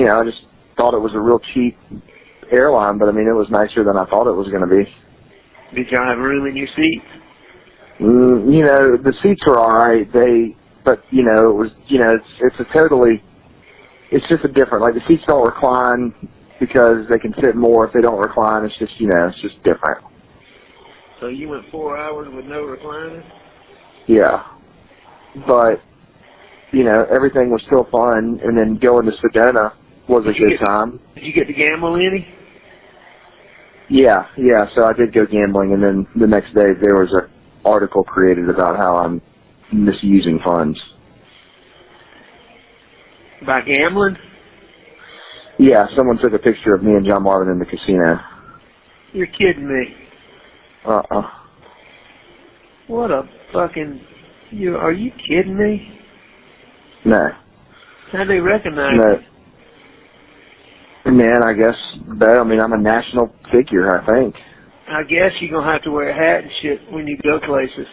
I just thought it was a real cheap airline, but I mean, it was nicer than I thought it was going to be. Did y'all have room in your seats? The seats were all right. It was, it's just a different, like the seats don't recline because they can fit more. If they don't recline, it's just, it's just different. So you went 4 hours with no recliner? Yeah. But, everything was still fun, and then going to Sedona was a good time. Did you get to gamble any? Yeah, so I did go gambling, and then the next day there was an article created about how I'm misusing funds. By gambling? Yeah, someone took a picture of me and John Marvin in the casino. You're kidding me. What a fucking... Are you kidding me? No. How'd they recognize you? Man, I guess, I'm a national figure, I think. I guess you're going to have to wear a hat and shit when you go places.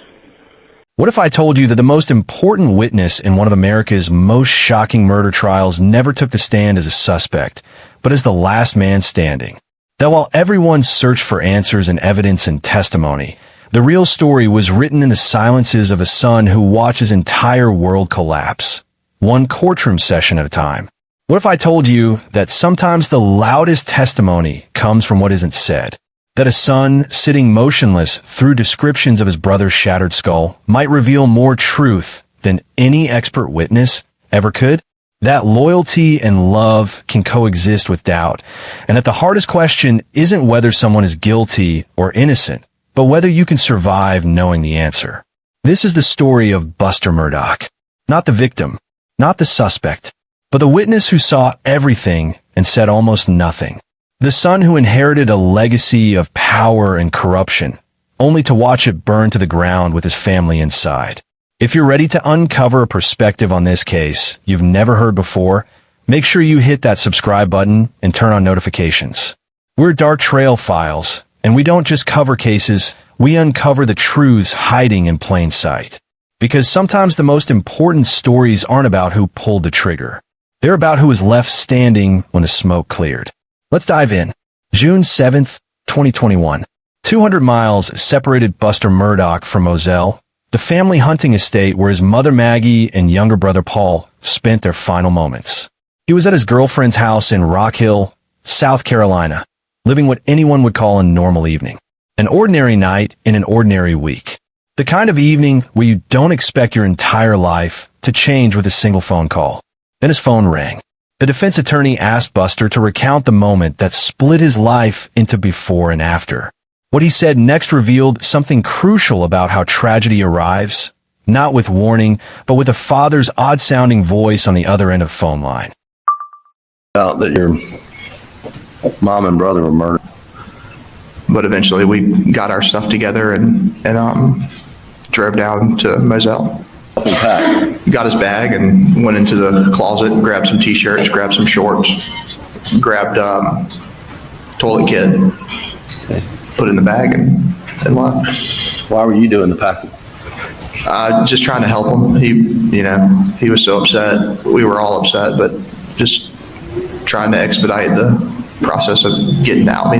What if I told you that the most important witness in one of America's most shocking murder trials never took the stand as a suspect, but as the last man standing? That while everyone searched for answers and evidence and testimony, the real story was written in the silences of a son who watched his entire world collapse, one courtroom session at a time. What if I told you that sometimes the loudest testimony comes from what isn't said? That a son sitting motionless through descriptions of his brother's shattered skull might reveal more truth than any expert witness ever could? That loyalty and love can coexist with doubt, and that the hardest question isn't whether someone is guilty or innocent, but whether you can survive knowing the answer. This is the story of Buster Murdaugh. Not the victim, not the suspect, but the witness who saw everything and said almost nothing. The son who inherited a legacy of power and corruption, only to watch it burn to the ground with his family inside. If you're ready to uncover a perspective on this case you've never heard before, make sure you hit that subscribe button and turn on notifications. We're Dark Trail Files, and we don't just cover cases, we uncover the truths hiding in plain sight. Because sometimes the most important stories aren't about who pulled the trigger. They're about who was left standing when the smoke cleared. Let's dive in. June 7th, 2021. 200 miles separated Buster Murdaugh from Moselle, the family hunting estate where his mother Maggie and younger brother Paul spent their final moments. He was at his girlfriend's house in Rock Hill, South Carolina, living what anyone would call a normal evening. An ordinary night in an ordinary week. The kind of evening where you don't expect your entire life to change with a single phone call. Then his phone rang. The defense attorney asked Buster to recount the moment that split his life into before and after. What he said next revealed something crucial about how tragedy arrives, not with warning, but with a father's odd-sounding voice on the other end of the phone line. Out that your mom and brother were murdered. But eventually we got our stuff together and drove down to Moselle. Got his bag and went into the closet, grabbed some t-shirts, grabbed some shorts, grabbed toilet kit, put it in the bag and left. Why were you doing the packing? Just trying to help him. He was so upset. We were all upset, but just trying to expedite the process of getting out,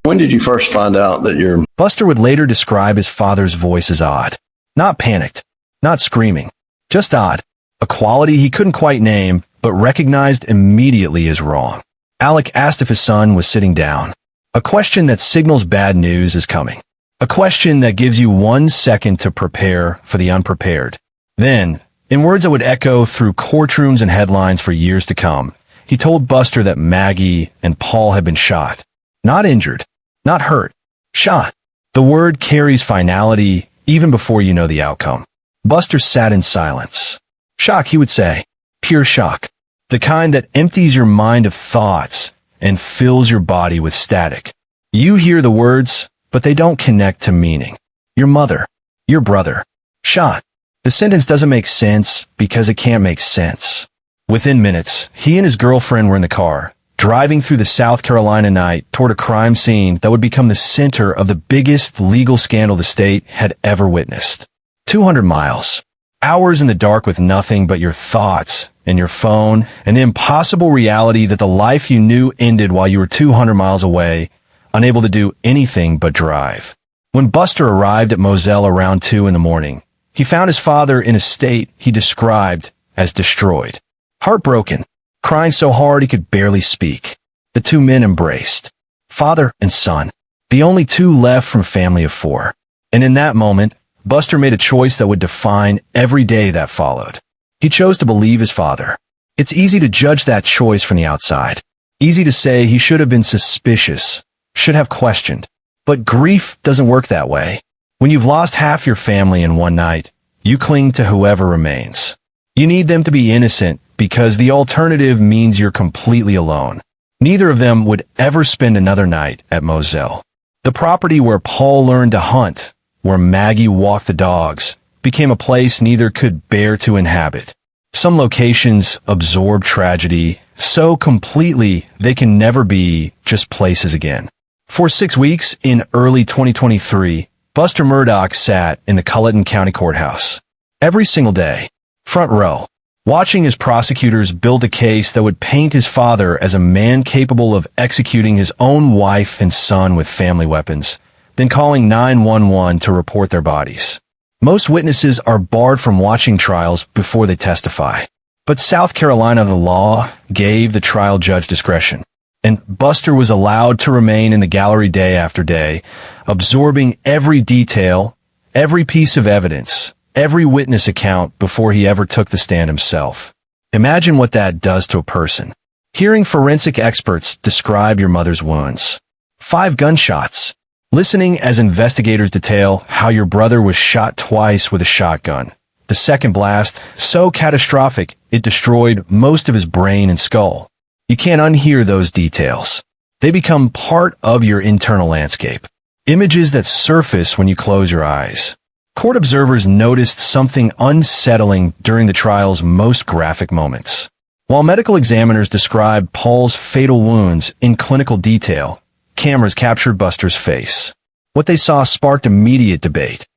When did you first find out that your... Buster would later describe his father's voice as odd. Not panicked. Not screaming, just odd, a quality he couldn't quite name, but recognized immediately as wrong. Alec asked if his son was sitting down. A question that signals bad news is coming. A question that gives you 1 second to prepare for the unprepared. Then, in words that would echo through courtrooms and headlines for years to come, he told Buster that Maggie and Paul had been shot. Not injured, not hurt, shot. The word carries finality even before you know the outcome. Buster sat in silence. Shock, he would say. Pure shock. The kind that empties your mind of thoughts and fills your body with static. You hear the words, but they don't connect to meaning. Your mother, your brother, shot. The sentence doesn't make sense because it can't make sense. Within minutes, he and his girlfriend were in the car, driving through the South Carolina night toward a crime scene that would become the center of the biggest legal scandal the state had ever witnessed. 200 miles. Hours in the dark with nothing but your thoughts and your phone, and the impossible reality that the life you knew ended while you were 200 miles away, unable to do anything but drive. When Buster arrived at Moselle around 2 in the morning, he found his father in a state he described as destroyed. Heartbroken, crying so hard he could barely speak. The two men embraced. Father and son, the only two left from a family of 4. And in that moment, Buster made a choice that would define every day that followed. He chose to believe his father. It's easy to judge that choice from the outside. Easy to say he should have been suspicious, should have questioned. But grief doesn't work that way. When you've lost half your family in one night, you cling to whoever remains. You need them to be innocent because the alternative means you're completely alone. Neither of them would ever spend another night at Moselle. The property where Paul learned to hunt, where Maggie walked the dogs, became a place neither could bear to inhabit. Some locations absorb tragedy so completely they can never be just places again. For 6 weeks in early 2023, Buster Murdaugh sat in the Culleton County Courthouse. Every single day, front row, watching his prosecutors build a case that would paint his father as a man capable of executing his own wife and son with family weapons, then calling 911 to report their bodies. Most witnesses are barred from watching trials before they testify. But South Carolina, the law gave the trial judge discretion, and Buster was allowed to remain in the gallery day after day, absorbing every detail, every piece of evidence, every witness account before he ever took the stand himself. Imagine what that does to a person. Hearing forensic experts describe your mother's wounds. 5 gunshots. Listening as investigators detail how your brother was shot twice with a shotgun. The second blast, so catastrophic it destroyed most of his brain and skull. You can't unhear those details. They become part of your internal landscape. Images that surface when you close your eyes. Court observers noticed something unsettling during the trial's most graphic moments. While medical examiners described Paul's fatal wounds in clinical detail, cameras captured Buster's face. What they saw sparked immediate debate.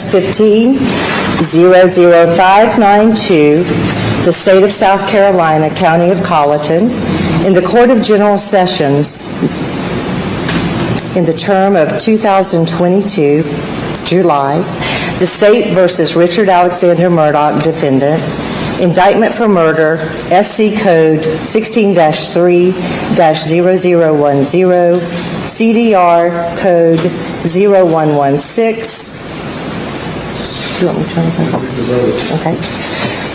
15-00592, the State of South Carolina, County of Colleton, in the Court of General Sessions, in the term of 2022, July, the State versus Richard Alexander Murdaugh, defendant, indictment for murder, SC Code 16-3-0010, CDR Code 0116. Do you want me to turn it on? Okay.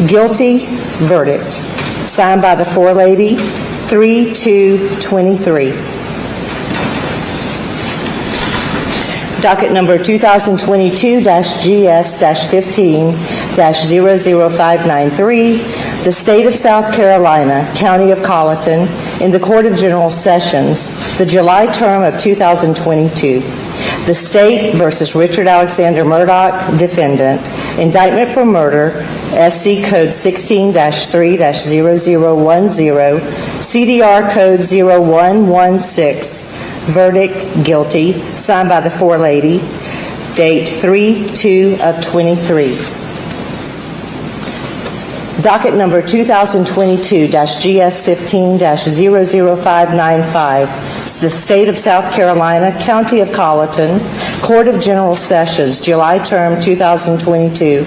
Guilty verdict. Signed by the forelady, 3-2-23. Docket number 2022-GS-15-00593, the State of South Carolina, County of Colleton, in the Court of General Sessions, the July term of 2022. The State versus Richard Alexander Murdaugh, defendant, indictment for murder, SC Code 16-3-0010, CDR Code 0116, verdict guilty, signed by the forelady, date 3/2/23. Docket number 2022-GS15-00595, the State of South Carolina, County of Colleton, Court of General Sessions, July term 2022.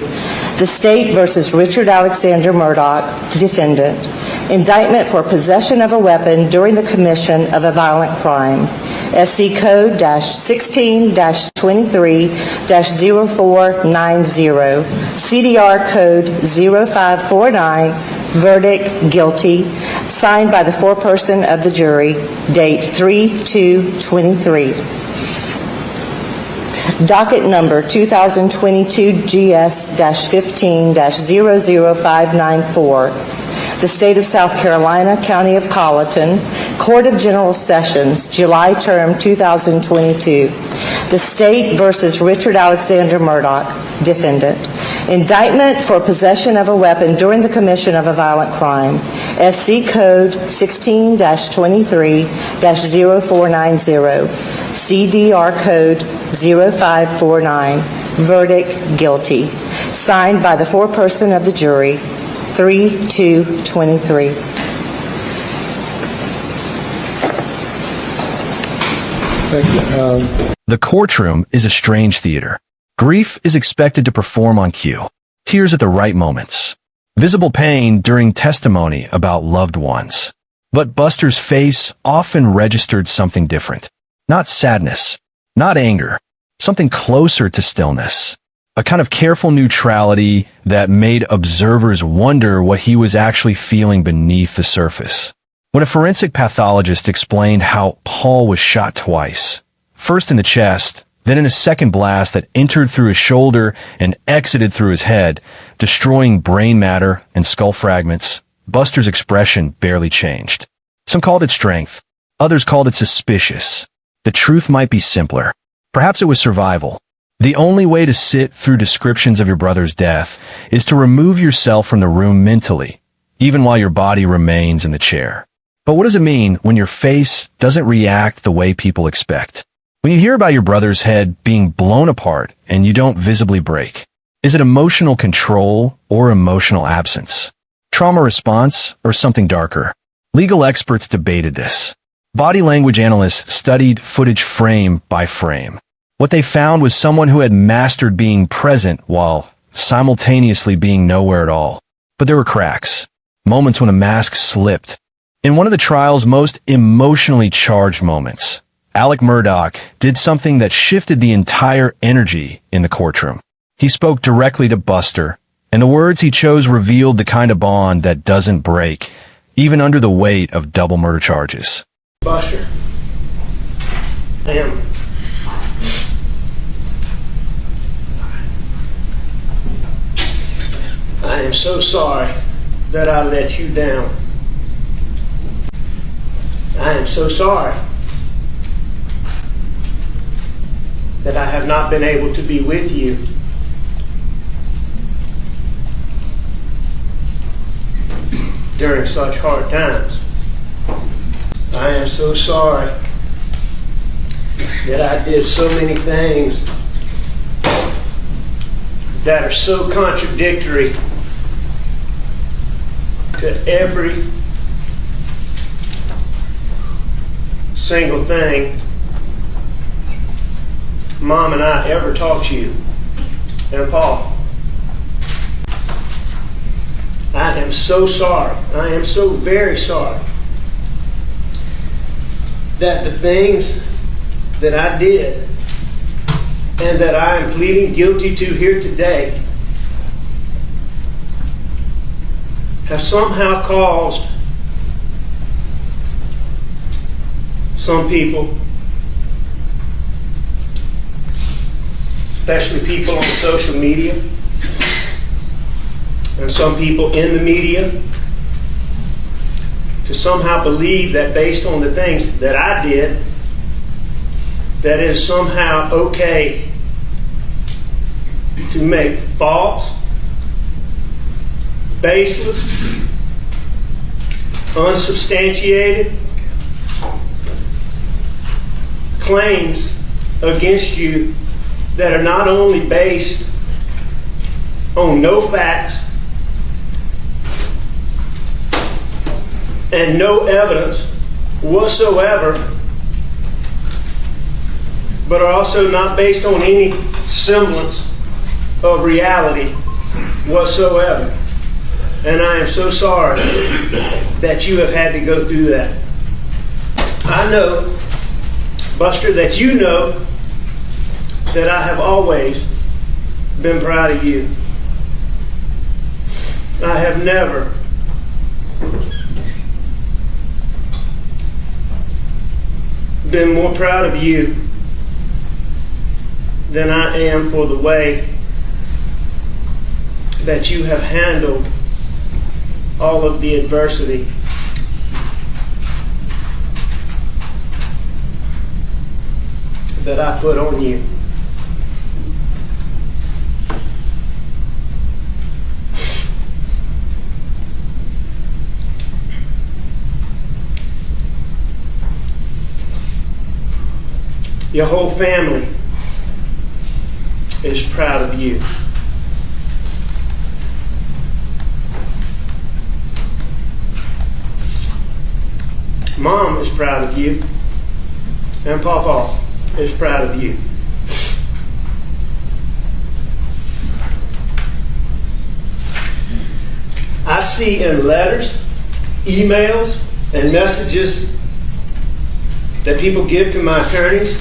The State versus Richard Alexander Murdaugh, defendant. Indictment for possession of a weapon during the commission of a violent crime. SC Code -16-23-0490. CDR Code 0549. Verdict guilty. Signed by the foreperson of the jury. Date 3/2/23. Docket number 2022-GS-15-00594. The State of South Carolina, County of Colleton, Court of General Sessions, July term 2022. The State versus Richard Alexander Murdaugh, defendant. Indictment for possession of a weapon during the commission of a violent crime. SC Code 16-23-0490. CDR Code 0549. Verdict, guilty. Signed by the foreperson of the jury, 3-2-23. Thank you. The courtroom is a strange theater. Grief is expected to perform on cue. Tears at the right moments. Visible pain during testimony about loved ones. But Buster's face often registered something different. Not sadness, not anger, something closer to stillness. A kind of careful neutrality that made observers wonder what he was actually feeling beneath the surface. When a forensic pathologist explained how Paul was shot twice, first in the chest, then in a second blast that entered through his shoulder and exited through his head, destroying brain matter and skull fragments, Buster's expression barely changed. Some called it strength. Others called it suspicious. The truth might be simpler. Perhaps it was survival. The only way to sit through descriptions of your brother's death is to remove yourself from the room mentally, even while your body remains in the chair. But what does it mean when your face doesn't react the way people expect? When you hear about your brother's head being blown apart and you don't visibly break, is it emotional control or emotional absence? Trauma response or something darker? Legal experts debated this. Body language analysts studied footage frame by frame. What they found was someone who had mastered being present while simultaneously being nowhere at all. But there were cracks, moments when a mask slipped. In one of the trial's most emotionally charged moments, Alex Murdaugh did something that shifted the entire energy in the courtroom. He spoke directly to Buster, and the words he chose revealed the kind of bond that doesn't break, even under the weight of double murder charges. Buster, I am so sorry that I let you down. I am so sorry that I have not been able to be with you. During such hard times. I am so sorry that I did so many things that are so contradictory to every single thing Mom and I ever taught you. And Paul, I am so sorry. I am so very sorry that the things that I did and that I am pleading guilty to here today have somehow caused some people, especially people on social media, and some people in the media, to somehow believe that based on the things that I did, that it is somehow okay to make false, baseless, unsubstantiated claims against you that are not only based on no facts and no evidence whatsoever, but are also not based on any semblance of reality whatsoever. And I am so sorry that you have had to go through that. I know, Buster, that you know that I have always been proud of you. I have never been more proud of you than I am for the way that you have handled all of the adversity that I put on you. Your whole family is proud of you. Mom is proud of you. And Papa is proud of you. I see in letters, emails, and messages that people give to my attorneys.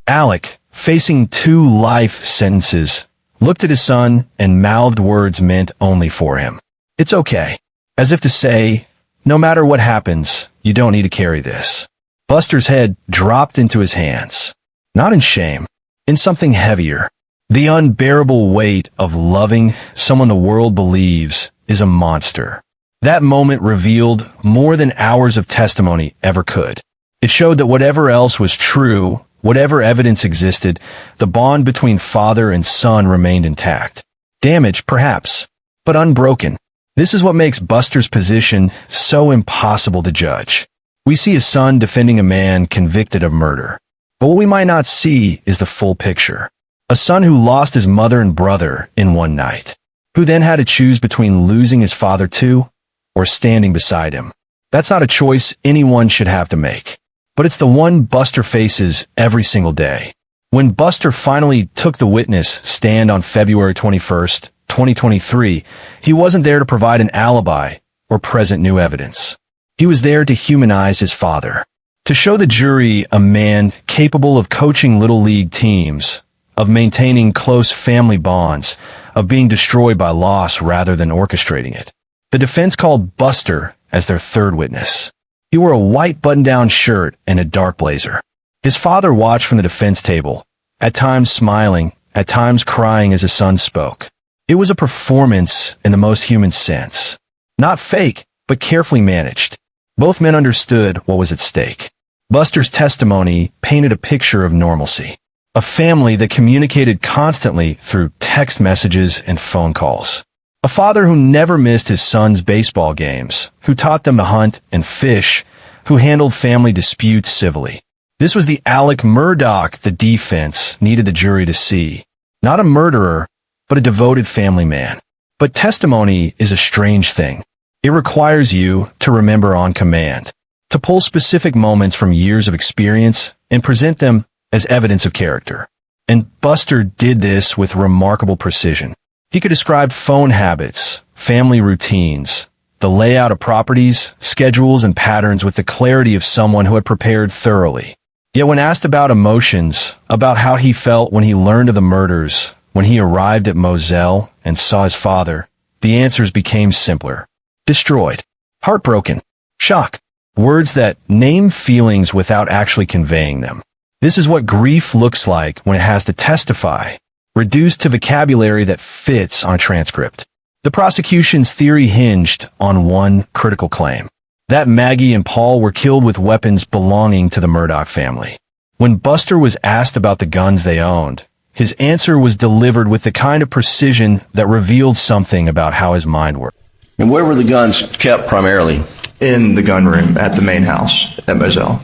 Alec, facing 2 life sentences, looked at his son and mouthed words meant only for him. It's okay. As if to say, no matter what happens, you don't need to carry this. Buster's head dropped into his hands. Not in shame, in something heavier. The unbearable weight of loving someone the world believes is a monster. That moment revealed more than hours of testimony ever could. It showed that whatever else was true, whatever evidence existed, the bond between father and son remained intact. Damaged, perhaps, but unbroken. This is what makes Buster's position so impossible to judge. We see a son defending a man convicted of murder. But what we might not see is the full picture. A son who lost his mother and brother in one night, who then had to choose between losing his father too, or standing beside him. That's not a choice anyone should have to make. But it's the one Buster faces every single day. When Buster finally took the witness stand on February 21st, 2023, he wasn't there to provide an alibi or present new evidence. He was there to humanize his father, to show the jury a man capable of coaching little league teams, of maintaining close family bonds, of being destroyed by loss rather than orchestrating it. The defense called Buster as their third witness. He wore a white button-down shirt and a dark blazer. His father watched from the defense table, at times smiling, at times crying as his son spoke. It was a performance in the most human sense. Not fake, but carefully managed. Both men understood what was at stake. Buster's testimony painted a picture of normalcy. A family that communicated constantly through text messages and phone calls. A father who never missed his son's baseball games, who taught them to hunt and fish, who handled family disputes civilly. This was the Alex Murdaugh the defense needed the jury to see. Not a murderer, but a devoted family man. But testimony is a strange thing. It requires you to remember on command, to pull specific moments from years of experience and present them as evidence of character. And Buster did this with remarkable precision. He could describe phone habits, family routines, the layout of properties, schedules, and patterns with the clarity of someone who had prepared thoroughly. Yet when asked about emotions, about how he felt when he learned of the murders, when he arrived at Moselle and saw his father, the answers became simpler. Destroyed. Heartbroken. Shock. Words that name feelings without actually conveying them. This is what grief looks like when it has to testify, reduced to vocabulary that fits on a transcript. The prosecution's theory hinged on one critical claim, that Maggie and Paul were killed with weapons belonging to the Murdaugh family. When Buster was asked about the guns they owned, his answer was delivered with the kind of precision that revealed something about how his mind worked. And where were the guns kept primarily? In the gun room at the main house at Moselle.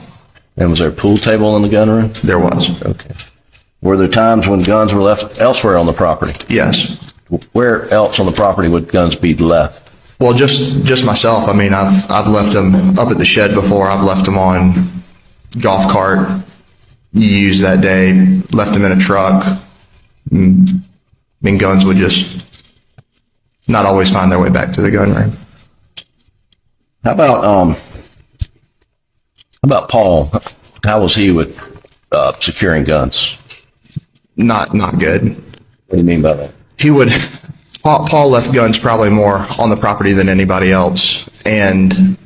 And was there a pool table in the gun room? There was. Okay. Were there times when guns were left elsewhere on the property? Yes. Where else on the property would guns be left? Well, just myself. I mean, I've left them up at the shed before. I've left them on golf cart used that day. Left them in a truck. I mean, guns would just not always find their way back to the gun room. How about Paul? How was he with securing guns? Not good. What do you mean by that? He would. Paul left guns probably more on the property than anybody else, and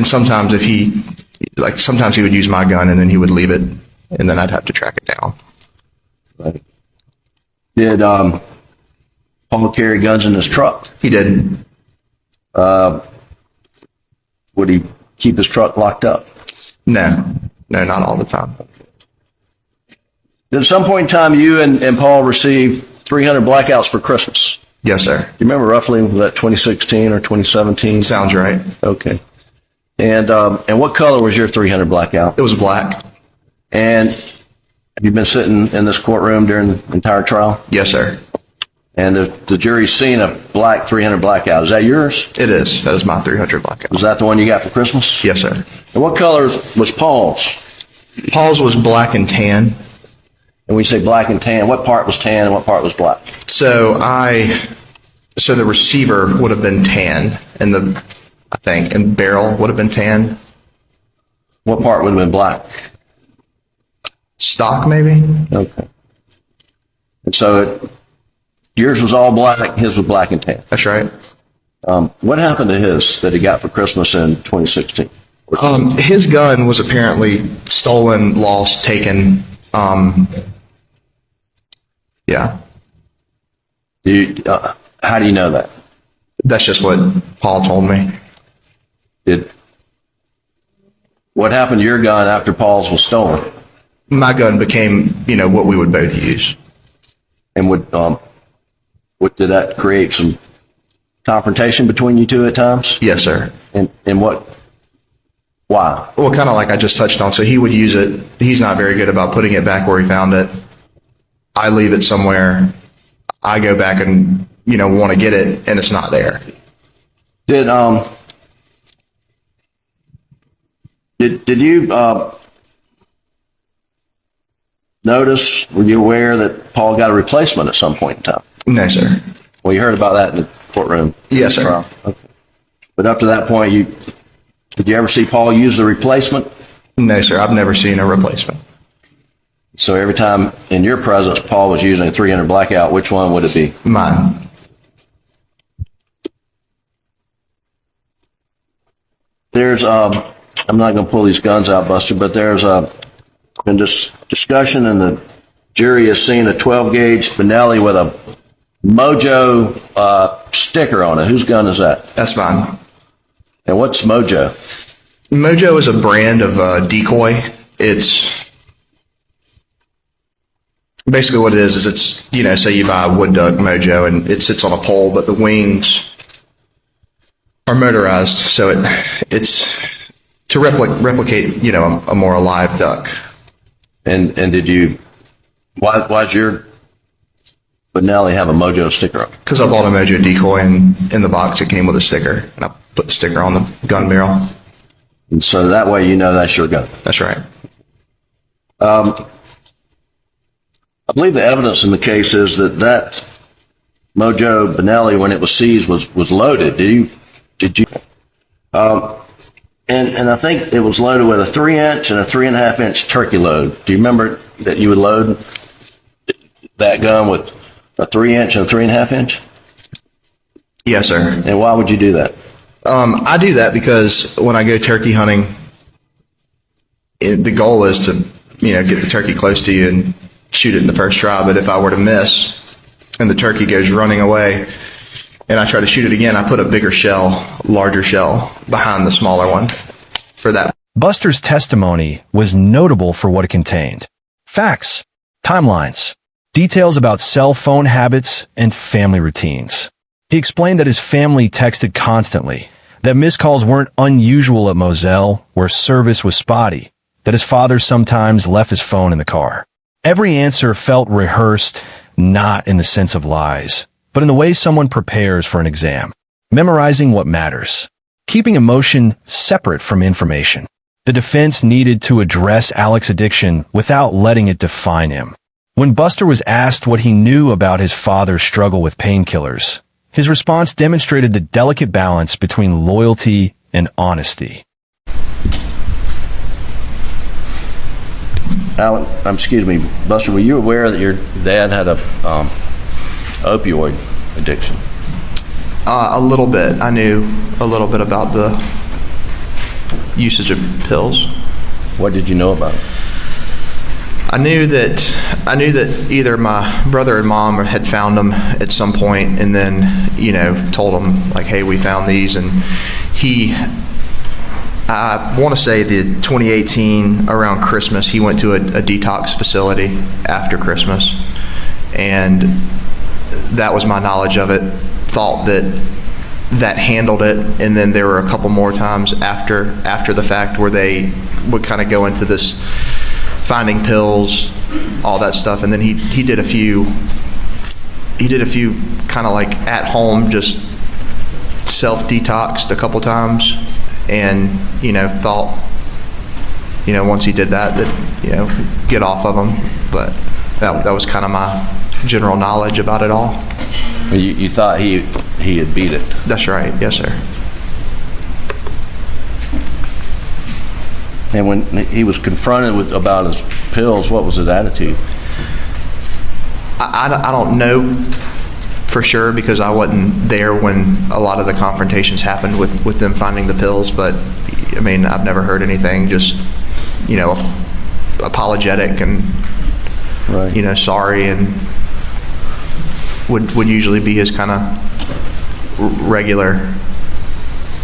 sometimes sometimes he would use my gun and then he would leave it, and then I'd have to track it down. Right. Did Paul carry guns in his truck? He did. Would he keep his truck locked up? No, not all the time. Did at some point in time you and Paul receive 300 blackouts for Christmas? Yes, sir. Do you remember roughly, was that 2016 or 2017? Sounds right. Okay. And what color was your 300 blackout? It was black. And have you been sitting in this courtroom during the entire trial? Yes, sir. And the jury's seen a black 300 blackout. Is that yours? It is. That is my 300 blackout. Was that the one you got for Christmas? Yes, sir. And what color was Paul's? Paul's was black and tan. And when you say black and tan, what part was tan and what part was black? So the receiver would have been tan, and and barrel would have been tan. What part would have been black? Stock, maybe? Okay. And so yours was all black, his was black and tan. That's right. What happened to his that he got for Christmas in 2016? His gun was apparently stolen, lost, taken. Yeah. How do you know that? That's just what Paul told me. What happened to your gun after Paul's was stolen? My gun became, what we would both use. And did that create some confrontation between you two at times? Yes, sir. And why? Well, kind of like I just touched on. So he would use it. He's not very good about putting it back where he found it. I leave it somewhere. I go back and, want to get it, and it's not there. Did you notice, were you aware that Paul got a replacement at some point in time? No, sir. Well, you heard about that in the courtroom. Yes, sir. Trial. Okay. But up to that point, did you ever see Paul use the replacement? No, sir. I've never seen a replacement. So every time in your presence, Paul was using a 300 blackout, which one would it be? Mine. There's, I'm not going to pull these guns out, Buster, but there's been discussion, and the jury has seen a 12-gauge Spinelli with a Mojo sticker on it. Whose gun is that? That's mine. And what's Mojo? Mojo is a brand of decoy. It's basically what it is it's, say you buy a wood duck Mojo and it sits on a pole, but the wings are motorized, so it's to replicate, a more alive duck. And did you, why's your Benelli have a Mojo sticker on? Because I bought a Mojo decoy, and in the box it came with a sticker, and I put the sticker on the gun barrel. And so that way you know that's your gun. That's right. I believe the evidence in the case is that Mojo Benelli, when it was seized, was loaded. Did you? And I think it was loaded with a 3-inch and a 3.5-inch turkey load. Do you remember that you would load that gun with a 3-inch and a 3.5-inch? Yes, sir. And why would you do that? I do that because when I go turkey hunting, the goal is to, get the turkey close to you and shoot it in the first try. But if I were to miss and the turkey goes running away and I try to shoot it again, I put a bigger shell, larger shell behind the smaller one for that. Buster's testimony was notable for what it contained. Facts, timelines, details about cell phone habits, and family routines. He explained that his family texted constantly, that missed calls weren't unusual at Moselle, where service was spotty, that his father sometimes left his phone in the car. Every answer felt rehearsed, not in the sense of lies, but in the way someone prepares for an exam, memorizing what matters, keeping emotion separate from information. The defense needed to address Alex's addiction without letting it define him. When Buster was asked what he knew about his father's struggle with painkillers, his response demonstrated the delicate balance between loyalty and honesty. Buster, were you aware that your dad had a opioid addiction? A little bit. I knew a little bit about the usage of pills. What did you know about it? I knew that either my brother and mom had found them at some point, and then told them like, "Hey, we found these." And I want to say the 2018 around Christmas, he went to a detox facility after Christmas, and that was my knowledge of it. Thought that handled it, and then there were a couple more times after the fact where they would kind of go into this finding pills, all that stuff, and then he did a few kind of like at home, just self-detoxed a couple times, and thought once he did that get off of them. But that was kind of my general knowledge about it all. You thought he had beat it? That's right. Yes, sir. And when he was confronted about his pills, what was his attitude? I don't know for sure, because I wasn't there when a lot of the confrontations happened with them finding the pills, but I mean, I've never heard anything, just apologetic and right. Sorry, and would usually be his kind of regular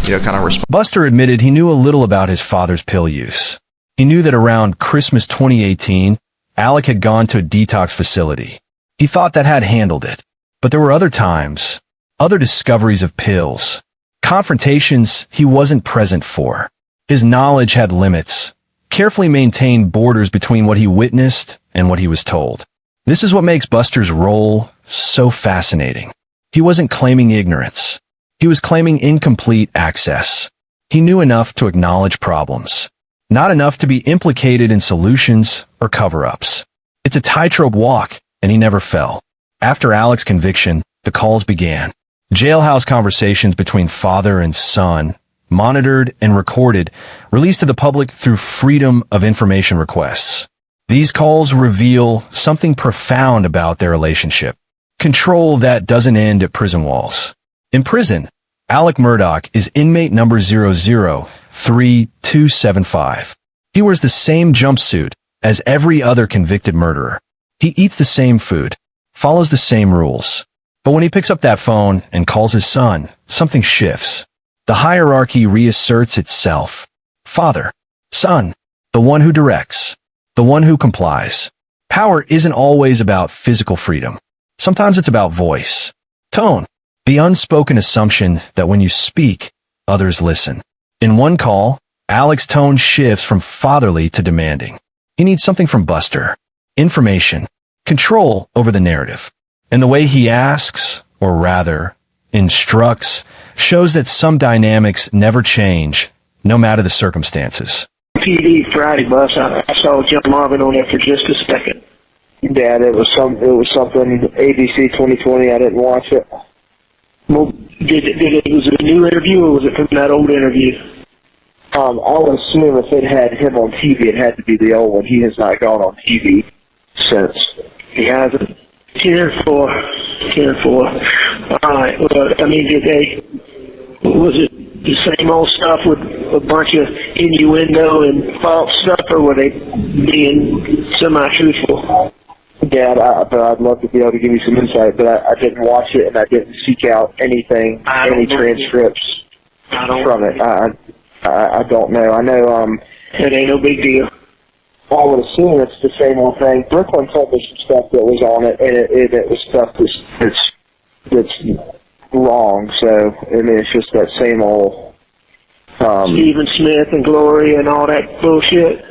kind of response. Buster admitted he knew a little about his father's pill use. He knew that around Christmas 2018, Alec had gone to a detox facility. He thought that had handled it. But there were other times, other discoveries of pills, confrontations he wasn't present for. His knowledge had limits, carefully maintained borders between what he witnessed and what he was told. This is what makes Buster's role so fascinating. He wasn't claiming ignorance. He was claiming incomplete access. He knew enough to acknowledge problems, not enough to be implicated in solutions or cover-ups. It's a tightrope walk, and he never fell. After Alec's conviction, the calls began. Jailhouse conversations between father and son, monitored and recorded, released to the public through Freedom of Information requests. These calls reveal something profound about their relationship. Control that doesn't end at prison walls. In prison, Alex Murdaugh is inmate number 003275. He wears the same jumpsuit as every other convicted murderer. He eats the same food, follows the same rules. But when he picks up that phone and calls his son, something shifts. The hierarchy reasserts itself. Father, son, the one who directs, the one who complies. Power isn't always about physical freedom. Sometimes it's about voice, tone, the unspoken assumption that when you speak, others listen. In one call, Alec's tone shifts from fatherly to demanding. He needs something from Buster. Information, control over the narrative. And the way he asks, or rather, instructs, shows that some dynamics never change, no matter the circumstances. PD Friday bus. I saw Jim Marvin on there for just a second. Dad, it was something ABC 2020. I didn't watch it. Well, was it a new interview or was it from that old interview? I would assume if it had him on TV, it had to be the old one. He has not gone on TV since. He hasn't. 10-4. All right. Well, I mean, was it the same old stuff with a bunch of innuendo and false stuff, or were they being semi-truthful? Dad, I'd love to be able to give you some insight, but I didn't watch it and I didn't seek out any transcripts from it. I don't know. I know. It ain't no big deal. I would assume it's the same old thing. Brooklyn told me some stuff that was on it, and it was stuff that's wrong. So I mean, it's just that same old. Stephen Smith and Gloria and all that bullshit.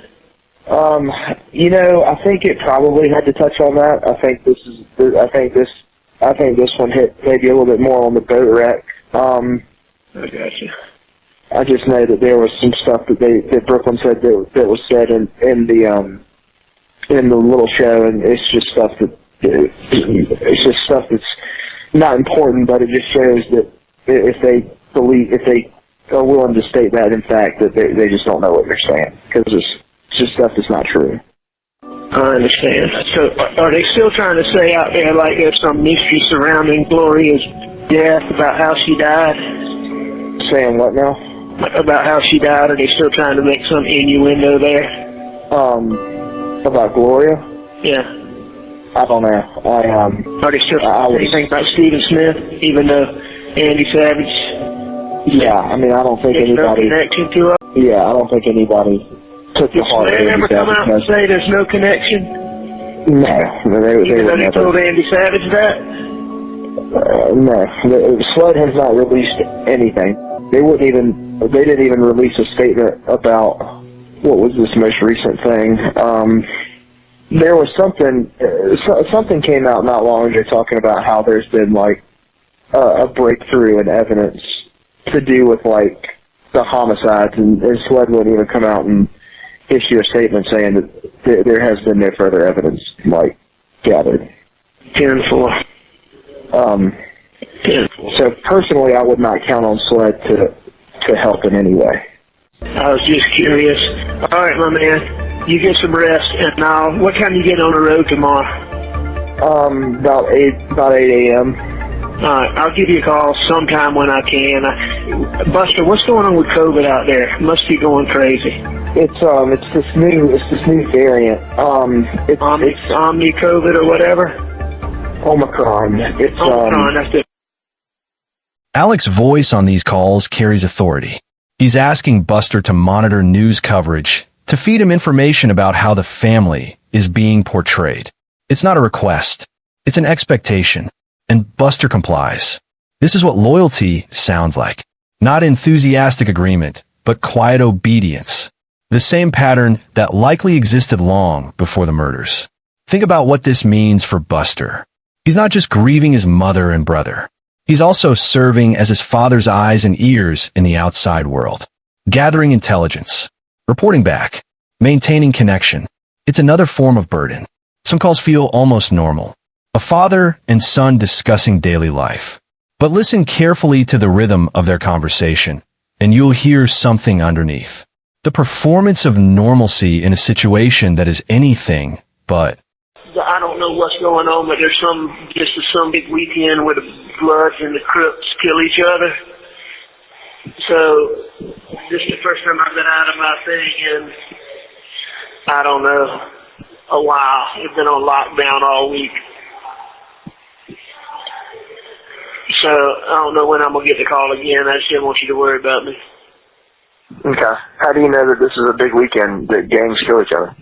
I think it probably had to touch on that. I think this one hit maybe a little bit more on the boat wreck. I gotcha. I just know that there was some stuff that Brooklyn said that was said in the little show, and it's just stuff that's not important, but it just shows that if they are willing to state that in fact, that they just don't know what they're saying, because it's just stuff that's not true. I understand. So are they still trying to say out there like there's some mystery surrounding Gloria's death about how she died? Saying what now? About how she died? Are they still trying to make some innuendo there? About Gloria? Yeah. I don't know. Are they still anything about Stephen Smith, even though Andy Savage? Yeah, I mean, I don't think anybody. No connection to her? Yeah, I don't think anybody took the heart. Did Smith ever come out and say there's no connection? No, they even though never. he told Andy Savage that? No, Sled has not released anything. They didn't even release a statement about what was this most recent thing? There was something came out not long ago talking about how there's been like a breakthrough in evidence to do with like the homicides, and SLED wouldn't even come out and issue a statement saying that there has been no further evidence like gathered. 10-4. So personally, I would not count on SLED to help in any way. I was just curious. All right, my man. You get some rest, and what time you get on the road tomorrow? About 8 a.m. All right, I'll give you a call sometime when I can. Buster, what's going on with COVID out there? It must be going crazy. It's this new variant. It's Omni COVID or whatever. Omicron. Omicron. That's it. Alex's voice on these calls carries authority. He's asking Buster to monitor news coverage, to feed him information about how the family is being portrayed. It's not a request. It's an expectation. And Buster complies. This is what loyalty sounds like. Not enthusiastic agreement, but quiet obedience. The same pattern that likely existed long before the murders. Think about what this means for Buster. He's not just grieving his mother and brother. He's also serving as his father's eyes and ears in the outside world. Gathering intelligence. Reporting back. Maintaining connection. It's another form of burden. Some calls feel almost normal. A father and son discussing daily life. But listen carefully to the rhythm of their conversation, and you'll hear something underneath. The performance of normalcy in a situation that is anything but. I don't know what's going on, but there's some big weekend where the Bloods and the Crips kill each other. So this is the first time I've been out of my thing in, I don't know, a while. It's been on lockdown all week. So I don't know when I'm going to get the call again. I just didn't want you to worry about me. Okay. How do you know that this is a big weekend that gangs kill each other?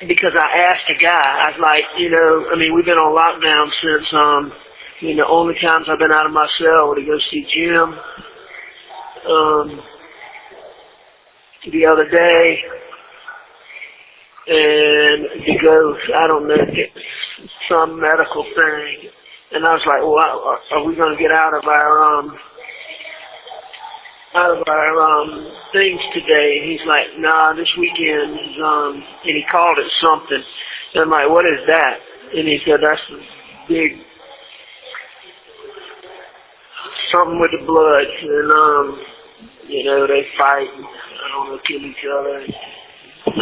Because I asked a guy, I was like, we've been on lockdown since, the only times I've been out of my cell to go see Jim the other day, and to go, I don't know, get some medical thing. And I was like, well, are we going to get out of our things today? And he's like, nah, this weekend is, and he called it something. And I'm like, what is that? And he said, that's the big, something with the Bloods. And, they fight, and, I don't know, kill each other.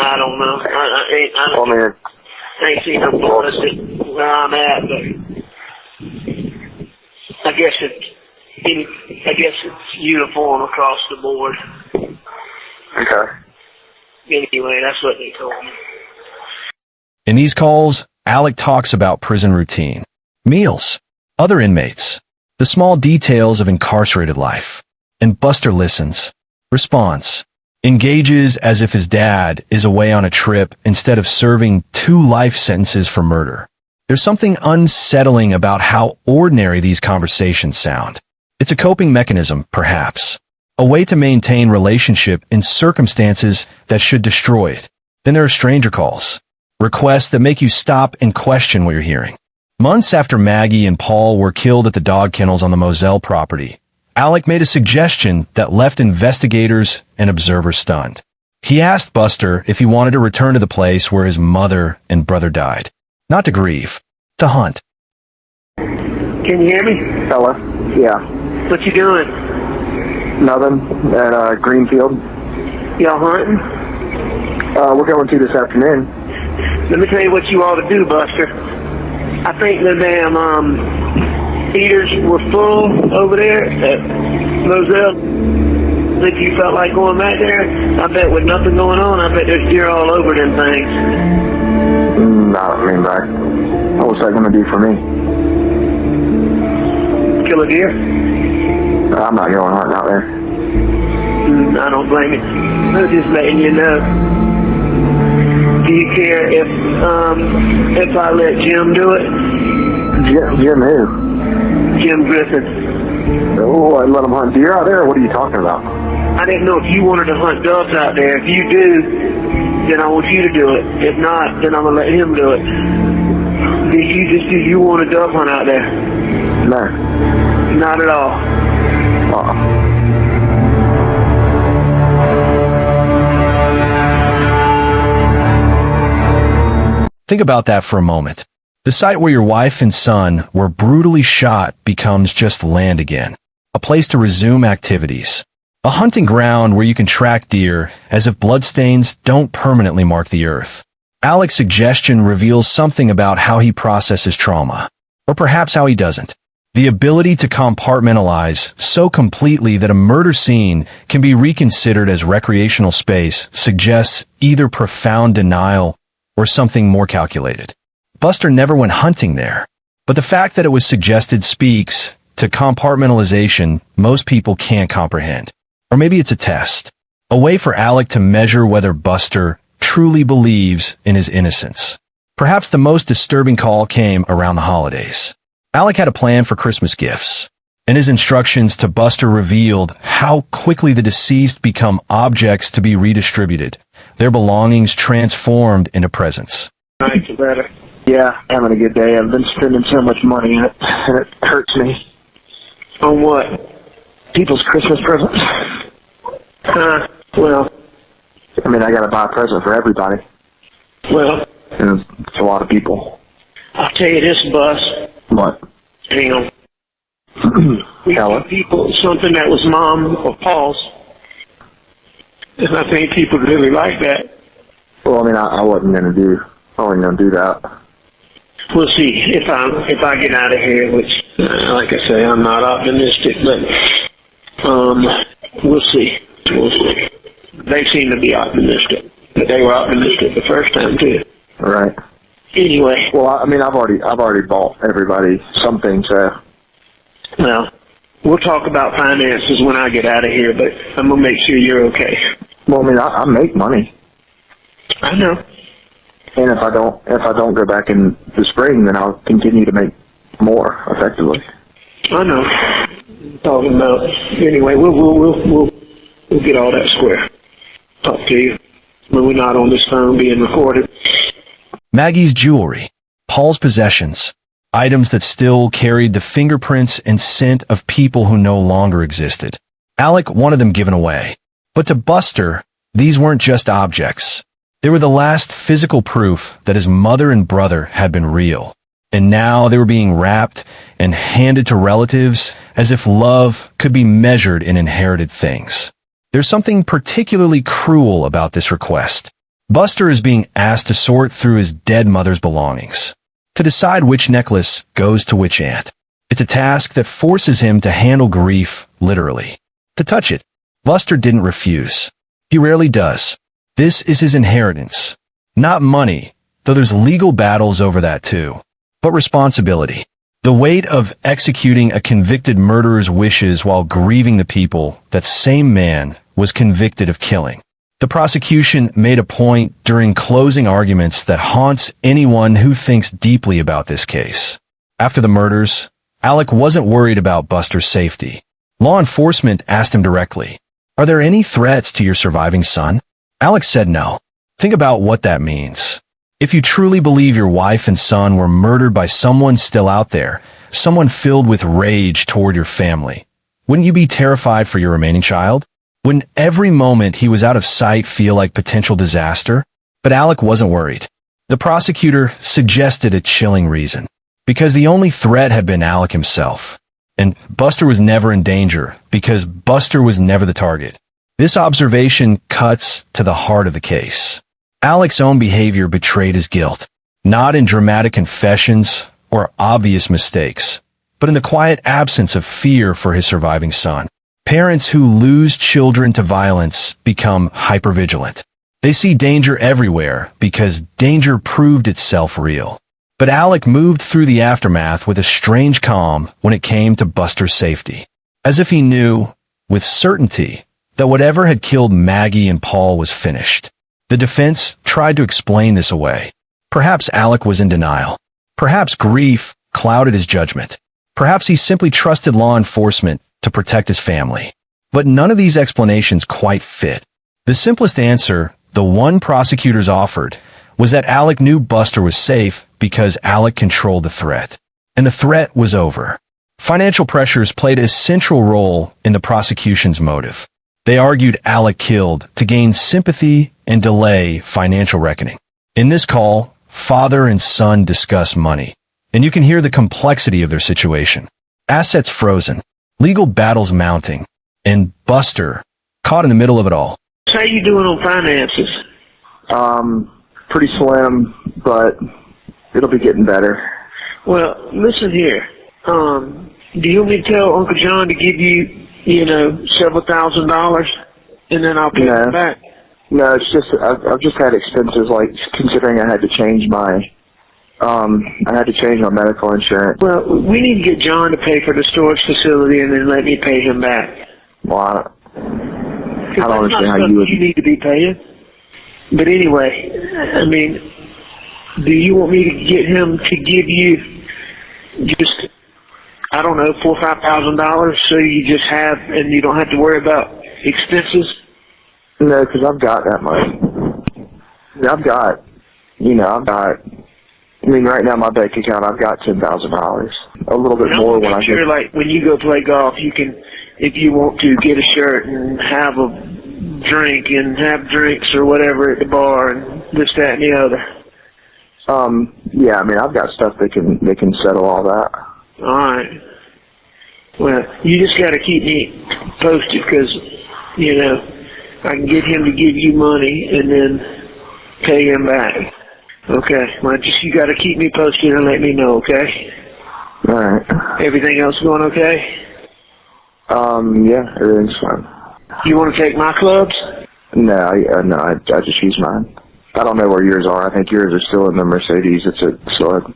I don't know. I ain't seen no Bloods where I'm at, but I guess it's uniform across the board. Okay. Anyway, that's what they told me. In these calls, Alec talks about prison routine, meals, other inmates, the small details of incarcerated life. And Buster listens, responds, engages as if his dad is away on a trip instead of serving 2 life sentences for murder. There's something unsettling about how ordinary these conversations sound. It's a coping mechanism, perhaps. A way to maintain relationship in circumstances that should destroy it. Then there are stranger calls. Requests that make you stop and question what you're hearing. Months after Maggie and Paul were killed at the dog kennels on the Moselle property, Alec made a suggestion that left investigators and observers stunned. He asked Buster if he wanted to return to the place where his mother and brother died. Not to grieve, to hunt. Can you hear me? Hello? Yeah. What you doing? Nothing. At Greenfield. Y'all hunting? We're going to this afternoon. Let me tell you what you ought to do, Buster. I think the damn feeders were full over there at Moselle. If you felt like going back there, I bet with nothing going on, I bet there's deer all over them things. Not me back. What's that going to do for me? Kill a deer? I'm not going hunting out there. I don't blame you. I'm just letting you know. Do you care if I let Jim do it? Jim who? Jim Griffin. Oh, I let him hunt deer out there? What are you talking about? I didn't know if you wanted to hunt doves out there. If you do, then I want you to do it. If not, then I'm going to let him do it. Do you want a dove hunt out there? No. Not at all. Think about that for a moment. The site where your wife and son were brutally shot becomes just land again, a place to resume activities, a hunting ground where you can track deer as if bloodstains don't permanently mark the earth. Alex's suggestion reveals something about how he processes trauma, or perhaps how he doesn't. The ability to compartmentalize so completely that a murder scene can be reconsidered as recreational space suggests either profound denial or something more calculated. Buster never went hunting there, but the fact that it was suggested speaks to compartmentalization most people can't comprehend. Or maybe it's a test, a way for Alec to measure whether Buster truly believes in his innocence. Perhaps the most disturbing call came around the holidays. Alec had a plan for Christmas gifts, and his instructions to Buster revealed how quickly the deceased become objects to be redistributed, their belongings transformed into presents. Nights are better. Yeah, having a good day. I've been spending so much money and it hurts me. On what? People's Christmas presents. Well, I mean, I gotta buy a present for everybody. Well, and it's a lot of people. I'll tell you this, Bus. What? Hang on. We give people something that was Mom or Paul's, and I think people really like that. Well, I mean, I wasn't gonna do that. We'll see if I get out of here, which, like I say, I'm not optimistic, but we'll see. We'll see. They seem to be optimistic, but they were optimistic the first time too. Right. Anyway. Well, I mean, I've already bought everybody something, so. Well, we'll talk about finances when I get out of here, but I'm gonna make sure you're okay. Well, I mean, I make money. I know. And if I don't go back in the spring, then I'll continue to make more effectively. I know. Talking about anyway, we'll get all that square. Talk to you when we're not on this phone being recorded. Maggie's jewelry, Paul's possessions, items that still carried the fingerprints and scent of people who no longer existed. Alec wanted them given away. But to Buster, these weren't just objects. They were the last physical proof that his mother and brother had been real. And now they were being wrapped and handed to relatives as if love could be measured in inherited things. There's something particularly cruel about this request. Buster is being asked to sort through his dead mother's belongings, to decide which necklace goes to which aunt. It's a task that forces him to handle grief literally. To touch it, Buster didn't refuse. He rarely does. This is his inheritance. Not money, though there's legal battles over that too, but responsibility. The weight of executing a convicted murderer's wishes while grieving the people that same man was convicted of killing. The prosecution made a point during closing arguments that haunts anyone who thinks deeply about this case. After the murders, Alec wasn't worried about Buster's safety. Law enforcement asked him directly, "Are there any threats to your surviving son?" Alec said no. Think about what that means. If you truly believe your wife and son were murdered by someone still out there, someone filled with rage toward your family, wouldn't you be terrified for your remaining child? Wouldn't every moment he was out of sight feel like potential disaster? But Alec wasn't worried. The prosecutor suggested a chilling reason. Because the only threat had been Alec himself. And Buster was never in danger, because Buster was never the target. This observation cuts to the heart of the case. Alec's own behavior betrayed his guilt, not in dramatic confessions or obvious mistakes, but in the quiet absence of fear for his surviving son. Parents who lose children to violence become hypervigilant. They see danger everywhere because danger proved itself real. But Alec moved through the aftermath with a strange calm when it came to Buster's safety, as if he knew, with certainty, that whatever had killed Maggie and Paul was finished. The defense tried to explain this away. Perhaps Alec was in denial. Perhaps grief clouded his judgment. Perhaps he simply trusted law enforcement to protect his family. But none of these explanations quite fit. The simplest answer, the one prosecutors offered, was that Alec knew Buster was safe because Alec controlled the threat. And the threat was over. Financial pressures played a central role in the prosecution's motive. They argued Alec killed to gain sympathy and delay financial reckoning. In this call, father and son discuss money, and you can hear the complexity of their situation. Assets frozen, legal battles mounting, and Buster caught in the middle of it all. How you doing on finances? Pretty slim, but it'll be getting better. Well, listen here. Do you want me to tell Uncle John to give you, several $1,000s, and then I'll pay him back? No, it's just I've just had expenses, like considering I had to change my medical insurance. Well, we need to get John to pay for the storage facility and then let me pay him back. Well, I don't understand how you would. You need to be paying. But anyway, I mean, do you want me to get him to give you just, I don't know, $4,000 or $5,000 so you just have, and you don't have to worry about expenses? No, because I've got that money. I mean, right now my bank account, I've got $10,000. A little bit more when I get. Like when you go play golf, you can, if you want to, get a shirt and have a drink and have drinks or whatever at the bar and this, that, and the other. Yeah, I mean, I've got stuff that can settle all that. All right. Well, you just got to keep me posted because, I can get him to give you money and then pay him back. Okay. Well, you got to keep me posted and let me know, okay? All right. Everything else going okay? Yeah, everything's fine. You want to take my clubs? No, I just use mine. I don't know where yours are. I think yours are still in the Mercedes. It's a slug.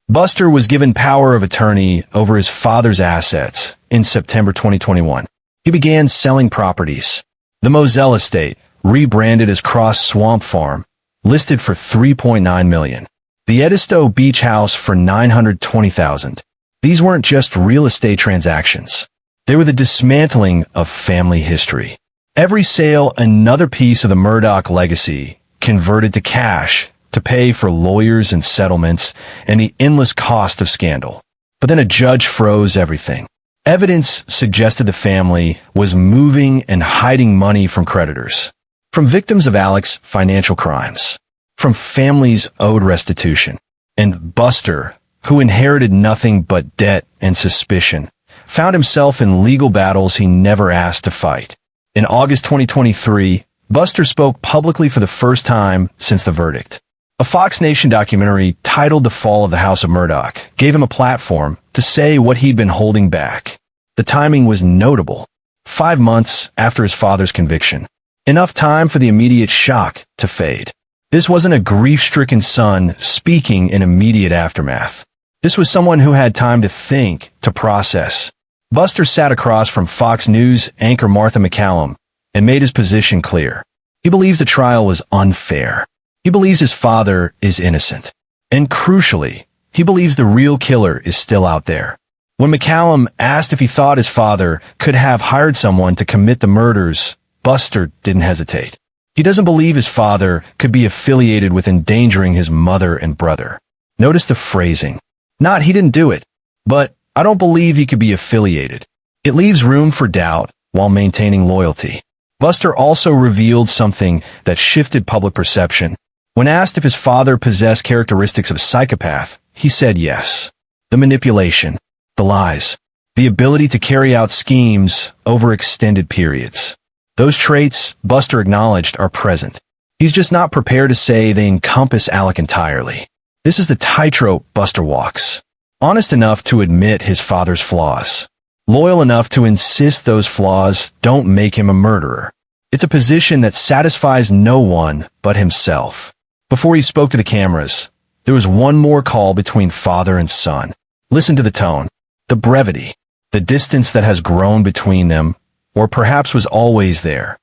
Buster was given power of attorney over his father's assets in September 2021. He began selling properties. The Moselle estate, rebranded as Cross Swamp Farm, listed for $3.9 million. The Edisto Beach House for $920,000. These weren't just real estate transactions. They were the dismantling of family history. Every sale, another piece of the Murdaugh legacy, converted to cash to pay for lawyers and settlements and the endless cost of scandal. But then a judge froze everything. Evidence suggested the family was moving and hiding money from creditors, from victims of Alex's financial crimes, from families owed restitution. And Buster, who inherited nothing but debt and suspicion, found himself in legal battles he never asked to fight. In August 2023, Buster spoke publicly for the first time since the verdict. A Fox Nation documentary titled The Fall of the House of Murdaugh gave him a platform to say what he'd been holding back. The timing was notable. 5 months after his father's conviction. Enough time for the immediate shock to fade. This wasn't a grief-stricken son speaking in immediate aftermath. This was someone who had time to think, to process. Buster sat across from Fox News anchor Martha McCallum and made his position clear. He believes the trial was unfair. He believes his father is innocent. And crucially, he believes the real killer is still out there. When McCallum asked if he thought his father could have hired someone to commit the murders, Buster didn't hesitate. He doesn't believe his father could be affiliated with endangering his mother and brother. Notice the phrasing. Not he didn't do it, but I don't believe he could be affiliated. It leaves room for doubt while maintaining loyalty. Buster also revealed something that shifted public perception. When asked if his father possessed characteristics of a psychopath, he said yes. The manipulation, the lies, the ability to carry out schemes over extended periods. Those traits, Buster acknowledged, are present. He's just not prepared to say they encompass Alec entirely. This is the tightrope Buster walks. Honest enough to admit his father's flaws. Loyal enough to insist those flaws don't make him a murderer. It's a position that satisfies no one but himself. Before he spoke to the cameras, there was one more call between father and son. Listen to the tone, the brevity, the distance that has grown between them, or perhaps was always there.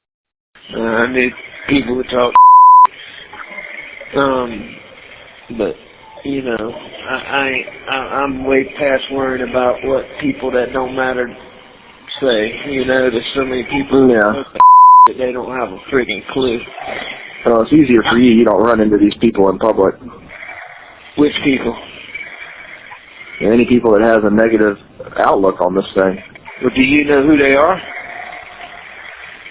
I need people to talk. But I'm way past worrying about what people that don't matter say. You know, there's so many people Yeah. that they don't have a friggin' clue. Well, it's easier for you. You don't run into these people in public. Which people? Any people that has a negative outlook on this thing. Well, do you know who they are?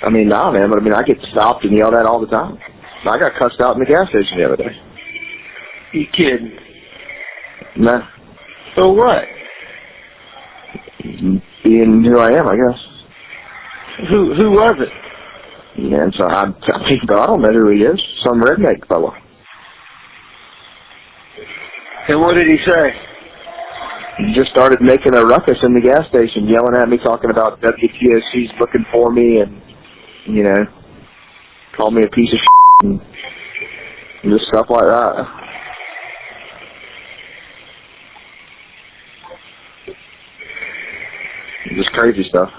I mean, nah, man, but I mean, I get stopped and yelled at all the time. I got cussed out in the gas station the other day. You kidding? Nah. For what? Being who I am, I guess. Who was it? And so I don't know who he is. Some redneck fella. And what did he say? He just started making a ruckus in the gas station, yelling at me, talking about WTOC's looking for me, and, you know, called me a piece of shit and just stuff like that. Just crazy stuff.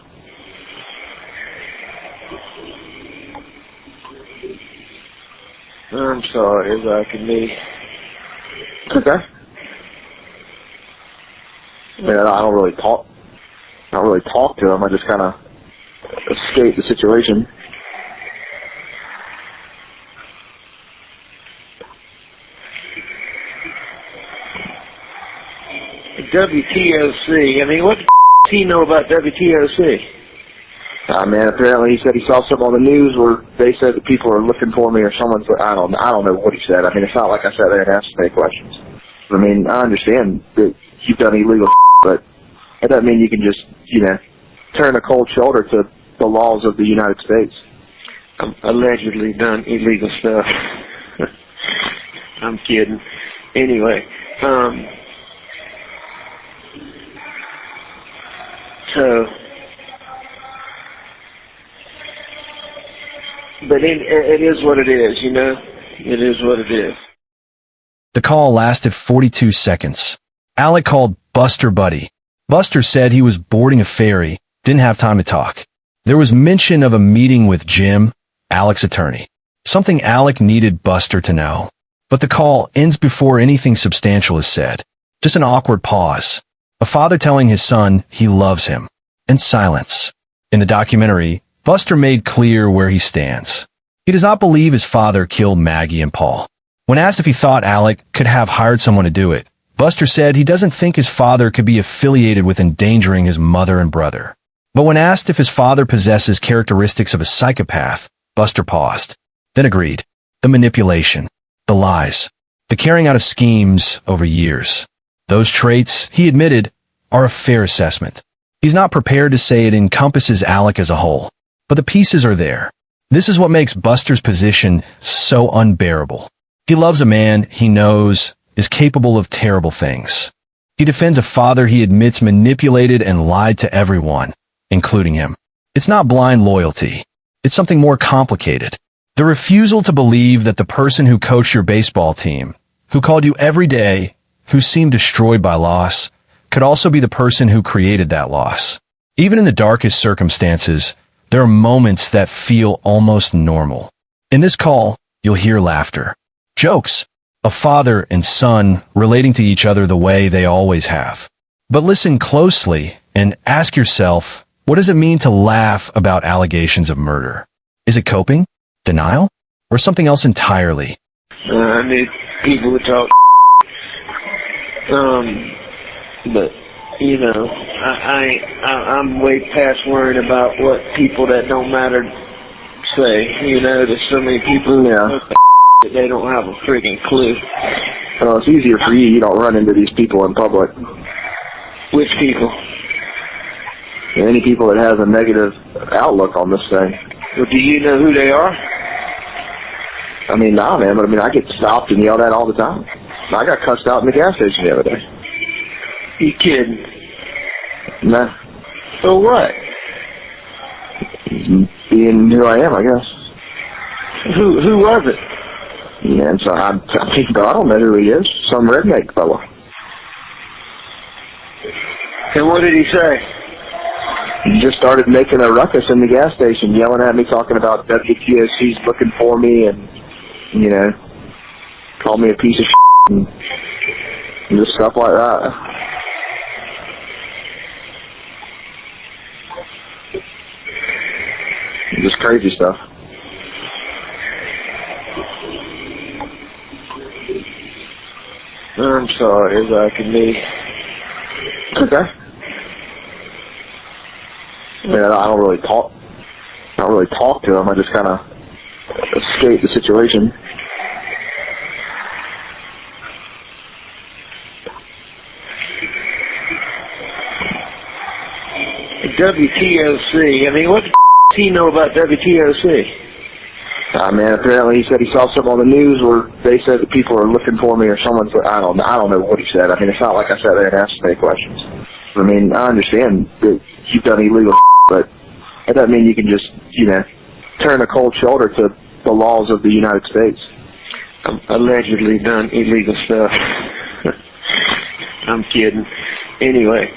I'm sorry, as I can be. It's okay. I mean, I don't really talk. I don't really talk to him. I just kind of escape the situation. WTOC. I mean, what the does he know about WTOC? Man, apparently he said he saw something on the news where they said that people are looking for me, or someone's. I don't know what he said. I mean, it's not like I sat there and asked any questions. I mean, I understand that you've done illegal, but that doesn't mean you can just, you know, turn a cold shoulder to the laws of the United States. I'm allegedly done illegal stuff. I'm kidding. Anyway, but it is what it is, you know? It is what it is. The call lasted 42 seconds. Alec called Buster buddy. Buster said he was boarding a ferry, didn't have time to talk. There was mention of a meeting with Jim, Alec's attorney. Something Alec needed Buster to know. But the call ends before anything substantial is said. Just an awkward pause. A father telling his son he loves him. And silence. In the documentary, Buster made clear where he stands. He does not believe his father killed Maggie and Paul. When asked if he thought Alec could have hired someone to do it, Buster said he doesn't think his father could be affiliated with endangering his mother and brother. But when asked if his father possesses characteristics of a psychopath, Buster paused, then agreed. The manipulation, the lies, the carrying out of schemes over years. Those traits, he admitted, are a fair assessment. He's not prepared to say it encompasses Alec as a whole, but the pieces are there. This is what makes Buster's position so unbearable. He loves a man he knows is capable of terrible things. He defends a father he admits manipulated and lied to everyone, including him. It's not blind loyalty. It's something more complicated. The refusal to believe that the person who coached your baseball team, who called you every day, who seemed destroyed by loss, could also be the person who created that loss. Even in the darkest circumstances, there are moments that feel almost normal. In this call, you'll hear laughter, jokes, a father and son relating to each other the way they always have. But listen closely and ask yourself, what does it mean to laugh about allegations of murder? Is it coping, denial, or something else entirely? I need people to talk. But you know, I'm way past worrying about what people that don't matter say. You know, there's so many people that they don't have a friggin' clue. Well, it's easier for you. You don't run into these people in public. Which people? Any people that has a negative outlook on this thing. Well, do you know who they are? I mean, nah, man, but I mean, I get stopped and yelled at all the time. I got cussed out in the gas station the other day. You kidding? Nah. For what? Being who I am, I guess. Who was it? And so I don't know who he is. Some redneck fella. And what did he say? He just started making a ruckus in the gas station, yelling at me, talking about WTOC's looking for me, and, you know, called me a piece of and just stuff like that. just crazy stuff. I'm sorry as I can be. Okay. I mean, I don't really talk to him. I just kind of escape the situation. WTOC. I mean, what the do you know about WTOC? Man, apparently he said he saw something on the news where they said that people are looking for me, or someone's. I don't know what he said. I mean, it's not like I sat there and asked many questions. I mean, I understand that you've done illegal, but that doesn't mean you can just, turn a cold shoulder to the laws of the United States. Allegedly done illegal stuff. I'm kidding. Anyway,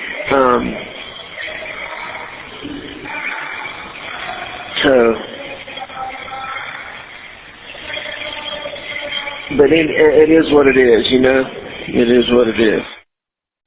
but it is what it is, It is what it is.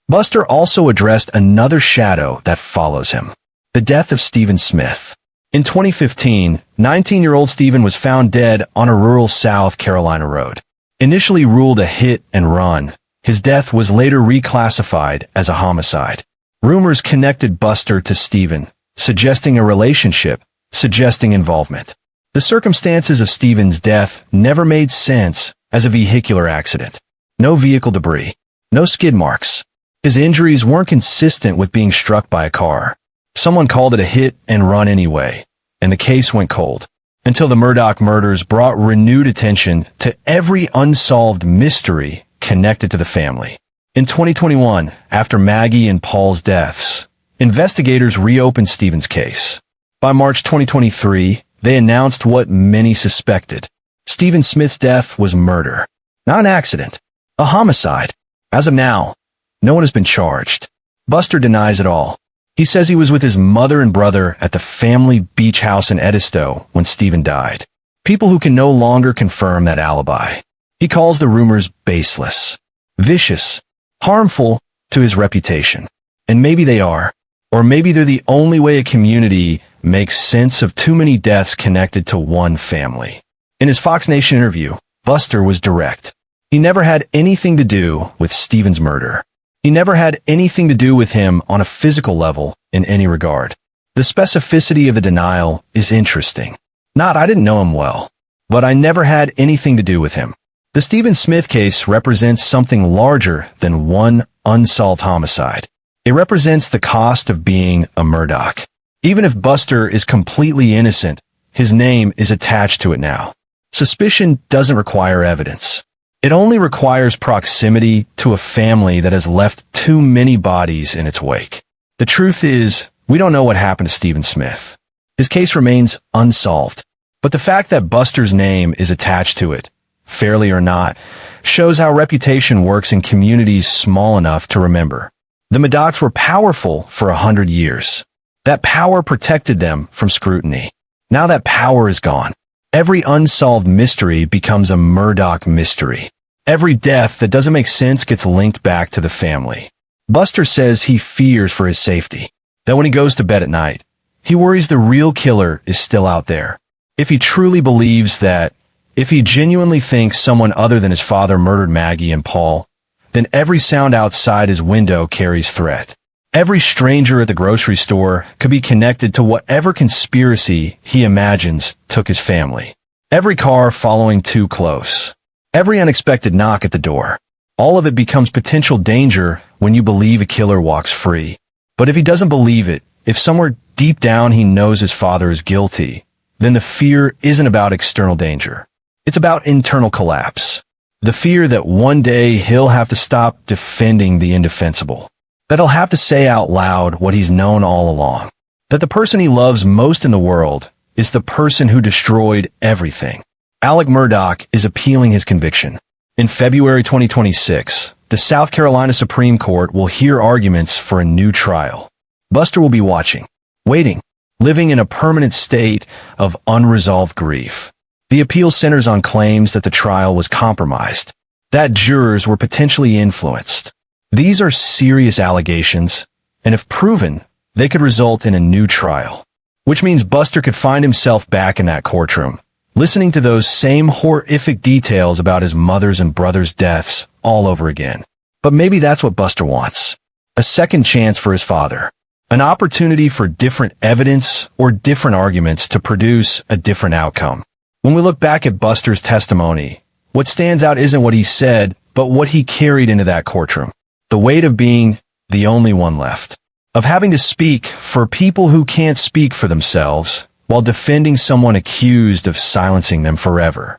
Buster also addressed another shadow that follows him: the death of Stephen Smith. In 2015, 19-year-old Stephen was found dead on a rural South Carolina road. Initially ruled a hit and run, his death was later reclassified as a homicide. Rumors connected Buster to Stephen, suggesting a relationship, suggesting involvement. The circumstances of Stephen's death never made sense as a vehicular accident. No vehicle debris, no skid marks. His injuries weren't consistent with being struck by a car. Someone called it a hit and run anyway, and the case went cold, until the Murdaugh murders brought renewed attention to every unsolved mystery connected to the family. In 2021, after Maggie and Paul's deaths, investigators reopened Stephen's case. By March 2023, they announced what many suspected: Stephen Smith's death was murder, not an accident, a homicide. As of now, no one has been charged. Buster denies it all. He says he was with his mother and brother at the family beach house in Edisto when Stephen died. People who can no longer confirm that alibi. He calls the rumors baseless, vicious, harmful to his reputation. And maybe they are. Or maybe they're the only way a community makes sense of too many deaths connected to one family. In his Fox Nation interview, Buster was direct. He never had anything to do with Stephen's murder. He never had anything to do with him on a physical level in any regard. The specificity of the denial is interesting. Not, I didn't know him well, but I never had anything to do with him. The Stephen Smith case represents something larger than one unsolved homicide. It represents the cost of being a Murdaugh. Even if Buster is completely innocent, his name is attached to it now. Suspicion doesn't require evidence. It only requires proximity to a family that has left too many bodies in its wake. The truth is, we don't know what happened to Stephen Smith. His case remains unsolved. But the fact that Buster's name is attached to it, fairly or not, shows how reputation works in communities small enough to remember. The Murdaughs were powerful for 100 years. That power protected them from scrutiny. Now that power is gone. Every unsolved mystery becomes a Murdaugh mystery. Every death that doesn't make sense gets linked back to the family. Buster says he fears for his safety, that when he goes to bed at night, he worries the real killer is still out there. If he truly believes that, if he genuinely thinks someone other than his father murdered Maggie and Paul, then every sound outside his window carries threat. Every stranger at the grocery store could be connected to whatever conspiracy he imagines took his family. Every car following too close. Every unexpected knock at the door. All of it becomes potential danger when you believe a killer walks free. But if he doesn't believe it, if somewhere deep down he knows his father is guilty, then the fear isn't about external danger. It's about internal collapse. The fear that one day he'll have to stop defending the indefensible. That he'll have to say out loud what he's known all along. That the person he loves most in the world is the person who destroyed everything. Alex Murdaugh is appealing his conviction. In February 2026, the South Carolina Supreme Court will hear arguments for a new trial. Buster will be watching, waiting, living in a permanent state of unresolved grief. The appeal centers on claims that the trial was compromised, that jurors were potentially influenced. These are serious allegations, and if proven, they could result in a new trial. which means Buster could find himself back in that courtroom, listening to those same horrific details about his mother's and brother's deaths all over again. But maybe that's what Buster wants. A second chance for his father. An opportunity for different evidence or different arguments to produce a different outcome. When we look back at Buster's testimony, what stands out isn't what he said, but what he carried into that courtroom. The weight of being the only one left. Of having to speak for people who can't speak for themselves, while defending someone accused of silencing them forever.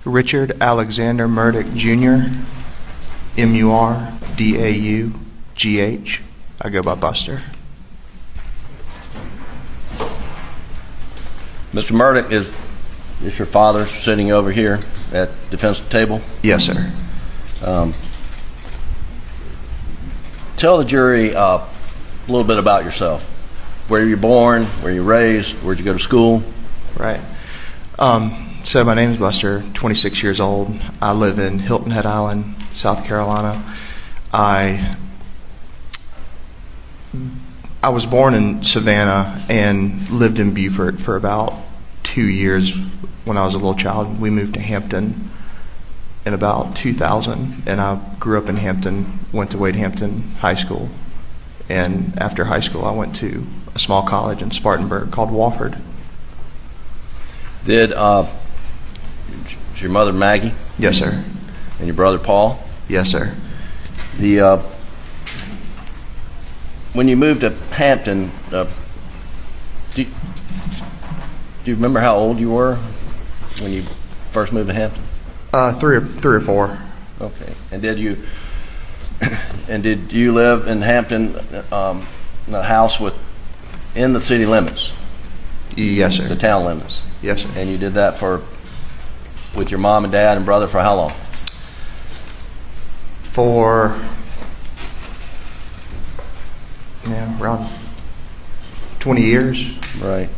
Richard Alexander Murdaugh Jr., M-U-R-D-A-U-G-H. I go by Buster. Mr. Murdaugh, is your father sitting over here at the defense table? Yes, sir. Tell the jury a little bit about yourself. Where you born, where you raised, where'd you go to school? Right. So my name is Buster, 26 years old. I live in Hilton Head Island, South Carolina. I was born in Savannah and lived in Beaufort for about 2 years when I was a little child. We moved to Hampton in about 2000, and I grew up in Hampton, went to Wade Hampton High School, and after high school I went to a small college in Spartanburg called Wofford. Is your mother Maggie? Yes, sir. And your brother Paul? Yes, sir. When you moved to Hampton, do you remember how old you were when you first moved to Hampton? Three or four. Okay. And did you live in Hampton in a house in the city limits? Yes, sir. The town limits? Yes, sir. And you did that with your mom and dad and brother for how long? For around 20 years. Right.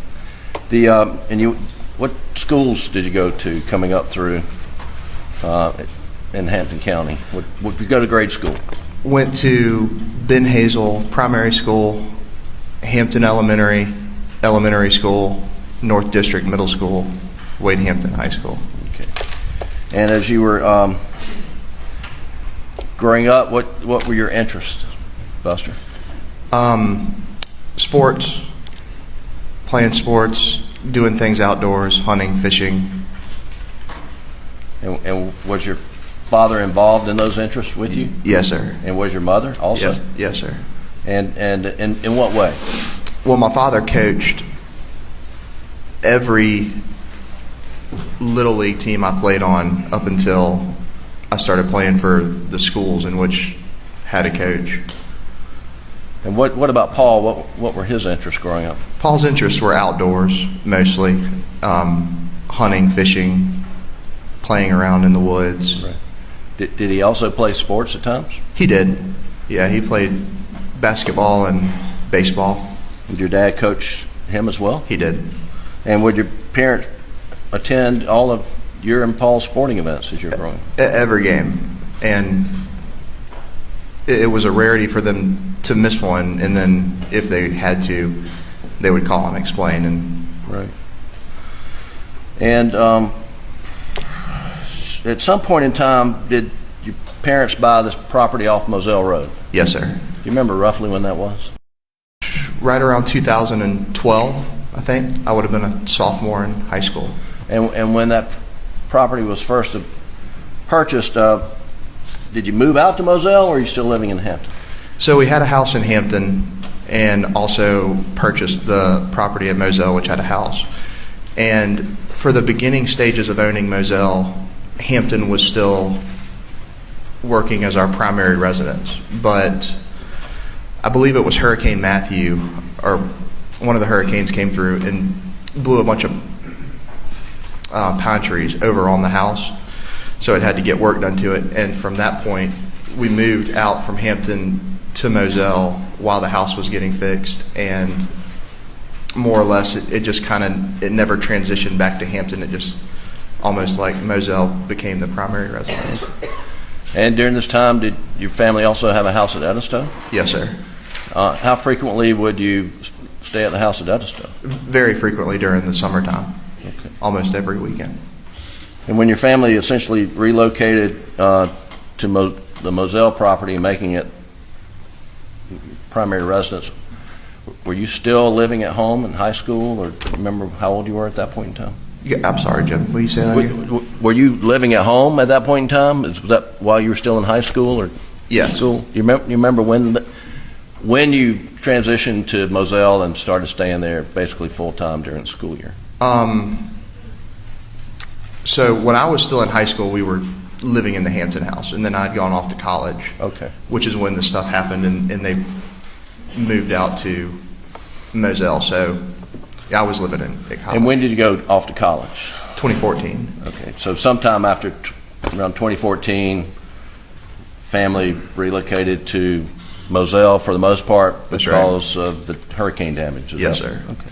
What schools did you go to coming up through in Hampton County? What did you go to grade school? Went to Ben Hazel Primary School, Hampton Elementary School, North District Middle School, Wade Hampton High School. Okay. And as you were growing up, what were your interests, Buster? Sports, playing sports, doing things outdoors, hunting, fishing. And was your father involved in those interests with you? Yes, sir. And was your mother also? Yes, sir. And in what way? Well, my father coached every Little League team I played on up until I started playing for the schools in which had a coach. And what about Paul? What were his interests growing up? Paul's interests were outdoors, mostly. Hunting, fishing, playing around in the woods. Right. Did he also play sports at times? He did. Yeah, he played basketball and baseball. Did your dad coach him as well? He did. And would your parents attend all of your and Paul's sporting events as you're growing up? Every game. And it was a rarity for them to miss one, and then if they had to, they would call and explain. And right. And at some point in time, did your parents buy this property off Moselle Road? Yes, sir. Do you remember roughly when that was? Right around 2012, I think. I would have been a sophomore in high school. And when that property was first purchased, did you move out to Moselle, or are you still living in Hampton? So we had a house in Hampton and also purchased the property at Moselle, which had a house. And for the beginning stages of owning Moselle, Hampton was still working as our primary residence. But I believe it was Hurricane Matthew, or one of the hurricanes came through and blew a bunch of pine trees over on the house. So it had to get work done to it. And from that point, we moved out from Hampton to Moselle while the house was getting fixed, and more or less it just it never transitioned back to Hampton. It just almost like Moselle became the primary residence. And during this time, did your family also have a house at Eddystone? Yes, sir. How frequently would you stay at the house that does stuff? Very frequently during the summertime. Okay. Almost every weekend. And when your family essentially relocated to the Moselle property and making it primary residence, were you still living at home in high school, or do you remember how old you were at that point in time? Yeah, I'm sorry, Jim. Will you say that again? Were you living at home at that point in time? Was that while you were still in high school or Yes. school? You remember when you transitioned to Moselle and started staying there basically full time during the school year? So when I was still in high school, we were living in the Hampton house, and then I'd gone off to college. Okay. Which is when the stuff happened, and they moved out to Moselle. So yeah, I was living at college. And when did you go off to college? 2014. Okay, so sometime after around 2014, family relocated to Moselle for the most part That's right. because of the hurricane damage. Is Yes, that- sir. Okay.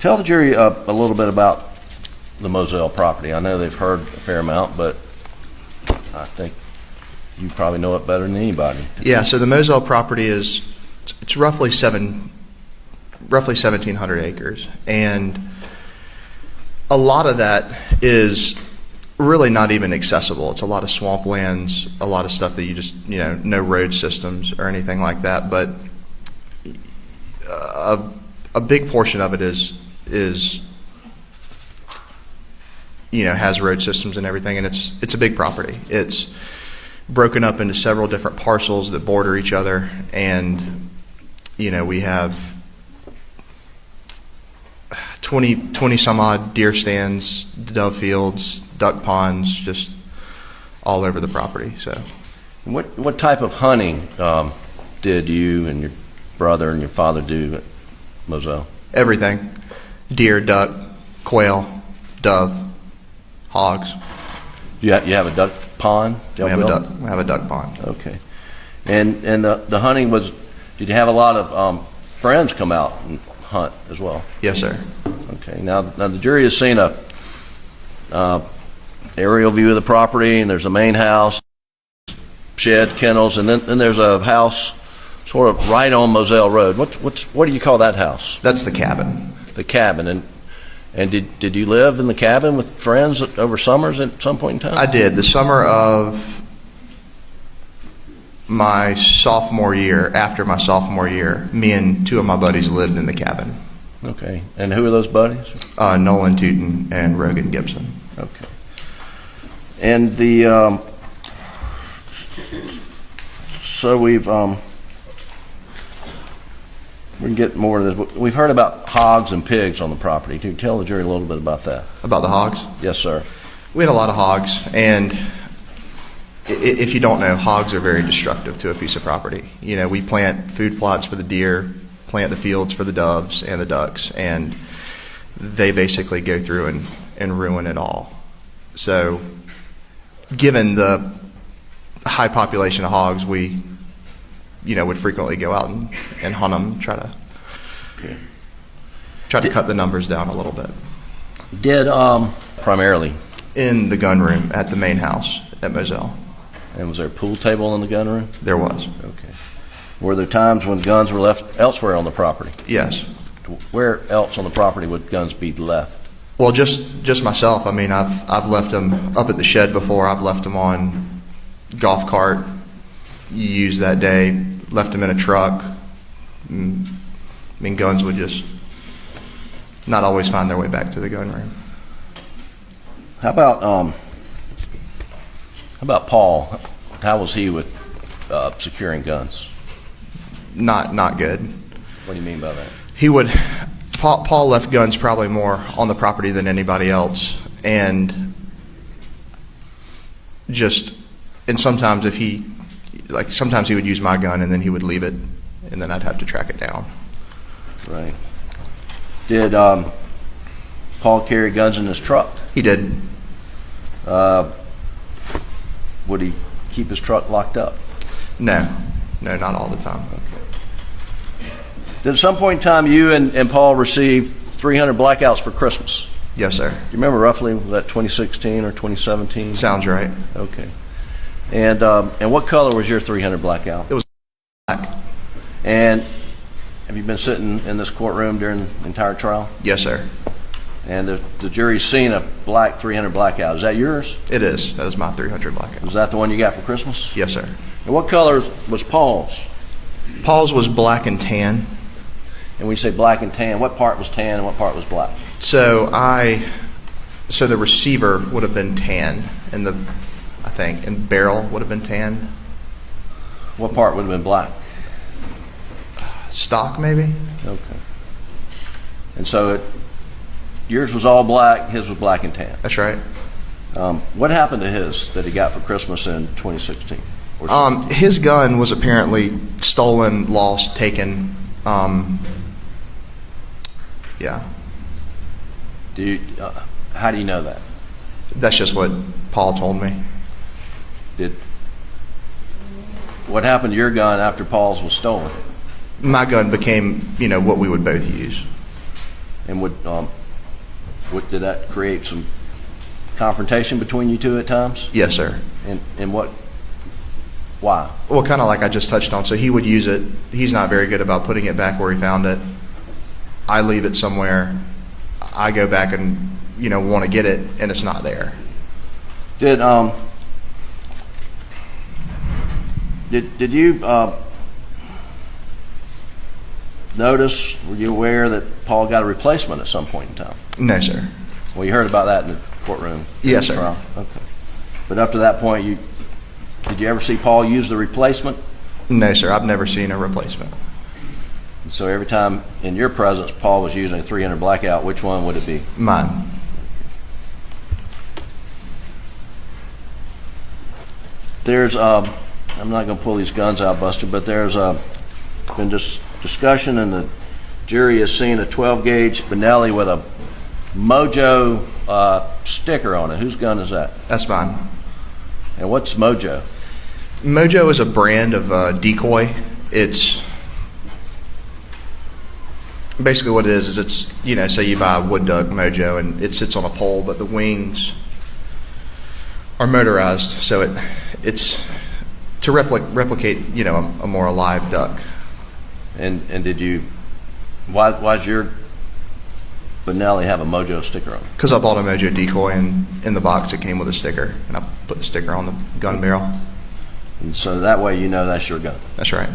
Tell the jury a little bit about the Moselle property. I know they've heard a fair amount, but I think you probably know it better than anybody. Yeah, so the Moselle property it's roughly 1,700 acres, and a lot of that is really not even accessible. It's a lot of swamplands, a lot of stuff that you just, no road systems or anything like that, but a big portion of it is has road systems and everything, and it's a big property. It's broken up into several different parcels that border each other, and we have 20 some odd deer stands, dove fields, duck ponds, just all over the property. So What type of hunting did you and your brother and your father do at Moselle? everything: deer, duck, quail, dove, hogs. You have a duck pond? We have a duck pond. Okay. And the hunting was, did you have a lot of friends come out and hunt as well? Yes, sir. Okay. Now the jury has seen a aerial view of the property, and there's a main house, shed, kennels, and then there's a house sort of right on Moselle Road. What do you call that house? That's the cabin. The cabin. And did you live in the cabin with friends over summers at some point in time? I did. The summer of my sophomore year, after my sophomore year, me and two of my buddies lived in the cabin. Okay. And who are those buddies? Nolan Tootin and Rogan Gibson. Okay. And so we can get more of this. We've heard about hogs and pigs on the property. Can you tell the jury a little bit about that? About the hogs? Yes, sir. We had a lot of hogs, and if you don't know, hogs are very destructive to a piece of property. We plant food plots for the deer, plant the fields for the doves and the ducks, and they basically go through and ruin it all. So given the high population of hogs, we would frequently go out and hunt them, try to cut the numbers down a little bit. Did primarily. In the gun room at the main house at Moselle. And was there a pool table in the gun room? There was. Okay. Were there times when guns were left elsewhere on the property? Yes. Where else on the property would guns be left? Well, just myself. I mean, I've left them up at the shed before. I've left them on golf cart used that day. Left them in a truck. I mean, guns would just not always find their way back to the gun room. How about Paul? How was he with securing guns? Not good. What do you mean by that? Paul left guns probably more on the property than anybody else, and sometimes sometimes he would use my gun and then he would leave it, and then I'd have to track it down. Right. Did Paul carry guns in his truck? He did. Would he keep his truck locked up? No, not all the time. Did at some point in time you and Paul receive 300 blackouts for Christmas? Yes, sir. Do you remember roughly, was that 2016 or 2017? Sounds right. Okay. And what color was your 300 blackout? It was black. And have you been sitting in this courtroom during the entire trial? Yes, sir. And the jury's seen a black 300 blackout. Is that yours? It is. That is my 300 blackout. Was that the one you got for Christmas? Yes, sir. And what color was Paul's? Paul's was black and tan. And when you say black and tan, what part was tan and what part was black? So the receiver would have been tan, and and barrel would have been tan. What part would have been black? Stock, maybe? Okay. And so yours was all black, his was black and tan. That's right. What happened to his that he got for Christmas in 2016? His gun was apparently stolen, lost, taken. Yeah. How do you know that? That's just what Paul told me. What happened to your gun after Paul's was stolen? My gun became, what we would both use. And did that create some confrontation between you two at times? Yes, sir. And why? Well, kind of like I just touched on. So he would use it. He's not very good about putting it back where he found it. I leave it somewhere. I go back and, want to get it, and it's not there. Did you notice, were you aware that Paul got a replacement at some point in time? No, sir. Well, you heard about that in the courtroom? Yes, sir. Trial? Okay. But up to that point, did you ever see Paul use the replacement? No, sir. I've never seen a replacement. So every time in your presence Paul was using a 300 blackout, which one would it be? Mine. There's, I'm not going to pull these guns out, Buster, but there's been just discussion, and the jury has seen a 12-gauge Benelli with a Mojo sticker on it. Whose gun is that? That's mine. And what's Mojo? Mojo is a brand of decoy. It's basically what it is it's, say you buy a wood duck Mojo and it sits on a pole, but the wings are motorized, so it's to replicate, a more alive duck. And did you, why's your Benelli have a Mojo sticker on it? Because I bought a Mojo decoy, and in the box it came with a sticker, and I put the sticker on the gun barrel. And so that way that's your gun. That's right.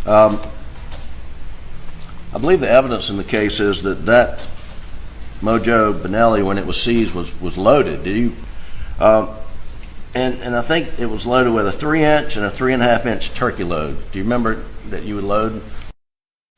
Okay. I believe the evidence in the case is that Mojo Benelli, when it was seized, was loaded. Did you? And I think it was loaded with a 3-inch and a 3.5-inch turkey load. Do you remember that you would load?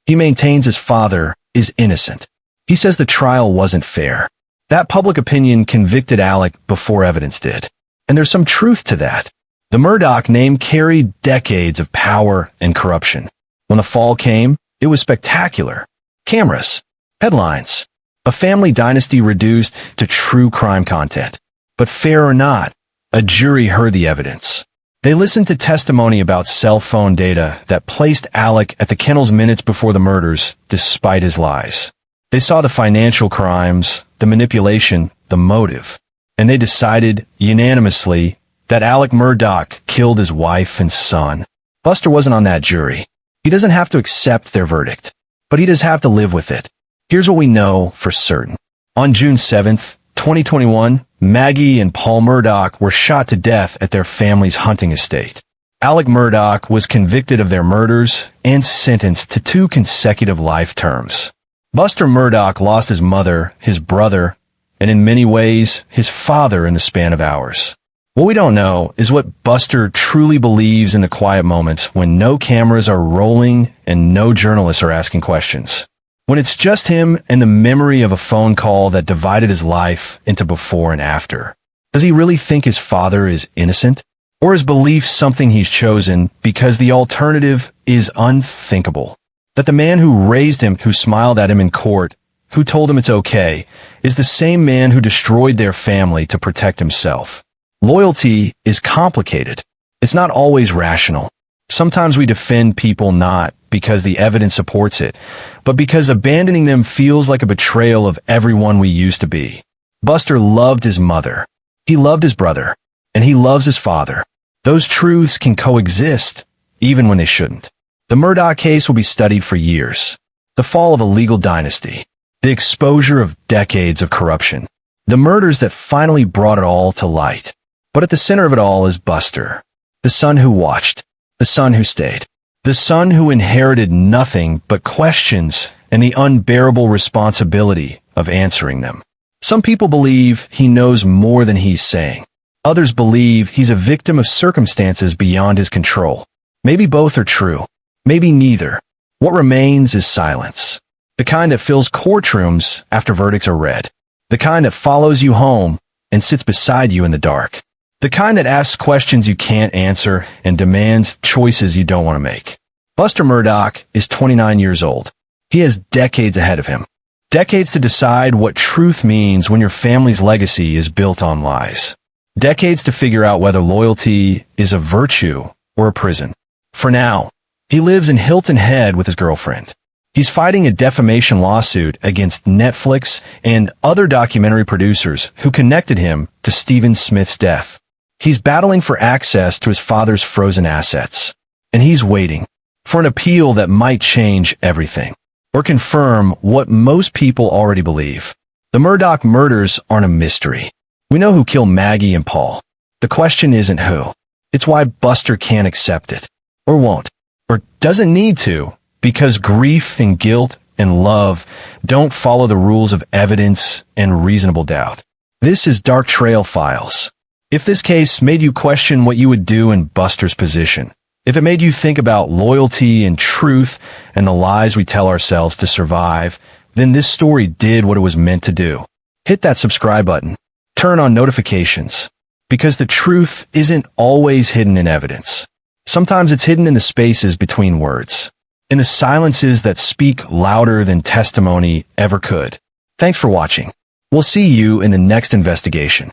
He maintains his father is innocent. He says the trial wasn't fair. That public opinion convicted Alec before evidence did. And there's some truth to that. The Murdaugh name carried decades of power and corruption. When the fall came, it was spectacular. Cameras, headlines, a family dynasty reduced to true crime content. But fair or not, a jury heard the evidence. They listened to testimony about cell phone data that placed Alec at the kennels minutes before the murders, despite his lies. They saw the financial crimes, the manipulation, the motive. And they decided, unanimously, that Alex Murdaugh killed his wife and son. Buster wasn't on that jury. He doesn't have to accept their verdict, but he does have to live with it. Here's what we know for certain. On June 7th, 2021, Maggie and Paul Murdaugh were shot to death at their family's hunting estate. Alex Murdaugh was convicted of their murders and sentenced to 2 consecutive life terms. Buster Murdaugh lost his mother, his brother, and in many ways, his father in the span of hours. What we don't know is what Buster truly believes in the quiet moments when no cameras are rolling and no journalists are asking questions. When it's just him and the memory of a phone call that divided his life into before and after. Does he really think his father is innocent? Or is belief something he's chosen because the alternative is unthinkable? That the man who raised him, who smiled at him in court, who told him it's okay, is the same man who destroyed their family to protect himself. Loyalty is complicated. It's not always rational. Sometimes we defend people not because the evidence supports it, but because abandoning them feels like a betrayal of everyone we used to be. Buster loved his mother. He loved his brother. And he loves his father. Those truths can coexist, even when they shouldn't. The Murdaugh case will be studied for years. The fall of a legal dynasty. The exposure of decades of corruption. The murders that finally brought it all to light. But at the center of it all is Buster. The son who watched. The son who stayed. The son who inherited nothing but questions and the unbearable responsibility of answering them. Some people believe he knows more than he's saying. Others believe he's a victim of circumstances beyond his control. Maybe both are true. Maybe neither. What remains is silence. The kind that fills courtrooms after verdicts are read. The kind that follows you home and sits beside you in the dark. The kind that asks questions you can't answer and demands choices you don't want to make. Buster Murdaugh is 29 years old. He has decades ahead of him. Decades to decide what truth means when your family's legacy is built on lies. Decades to figure out whether loyalty is a virtue or a prison. For now, he lives in Hilton Head with his girlfriend. He's fighting a defamation lawsuit against Netflix and other documentary producers who connected him to Stephen Smith's death. He's battling for access to his father's frozen assets. And he's waiting for an appeal that might change everything, or confirm what most people already believe. The Murdaugh murders aren't a mystery. We know who killed Maggie and Paul. The question isn't who. It's why Buster can't accept it, or won't, or doesn't need to, because grief and guilt and love don't follow the rules of evidence and reasonable doubt. This is Dark Trail Files. If this case made you question what you would do in Buster's position, if it made you think about loyalty and truth and the lies we tell ourselves to survive, then this story did what it was meant to do. Hit that subscribe button. Turn on notifications. Because the truth isn't always hidden in evidence. Sometimes it's hidden in the spaces between words. In the silences that speak louder than testimony ever could. Thanks for watching. We'll see you in the next investigation.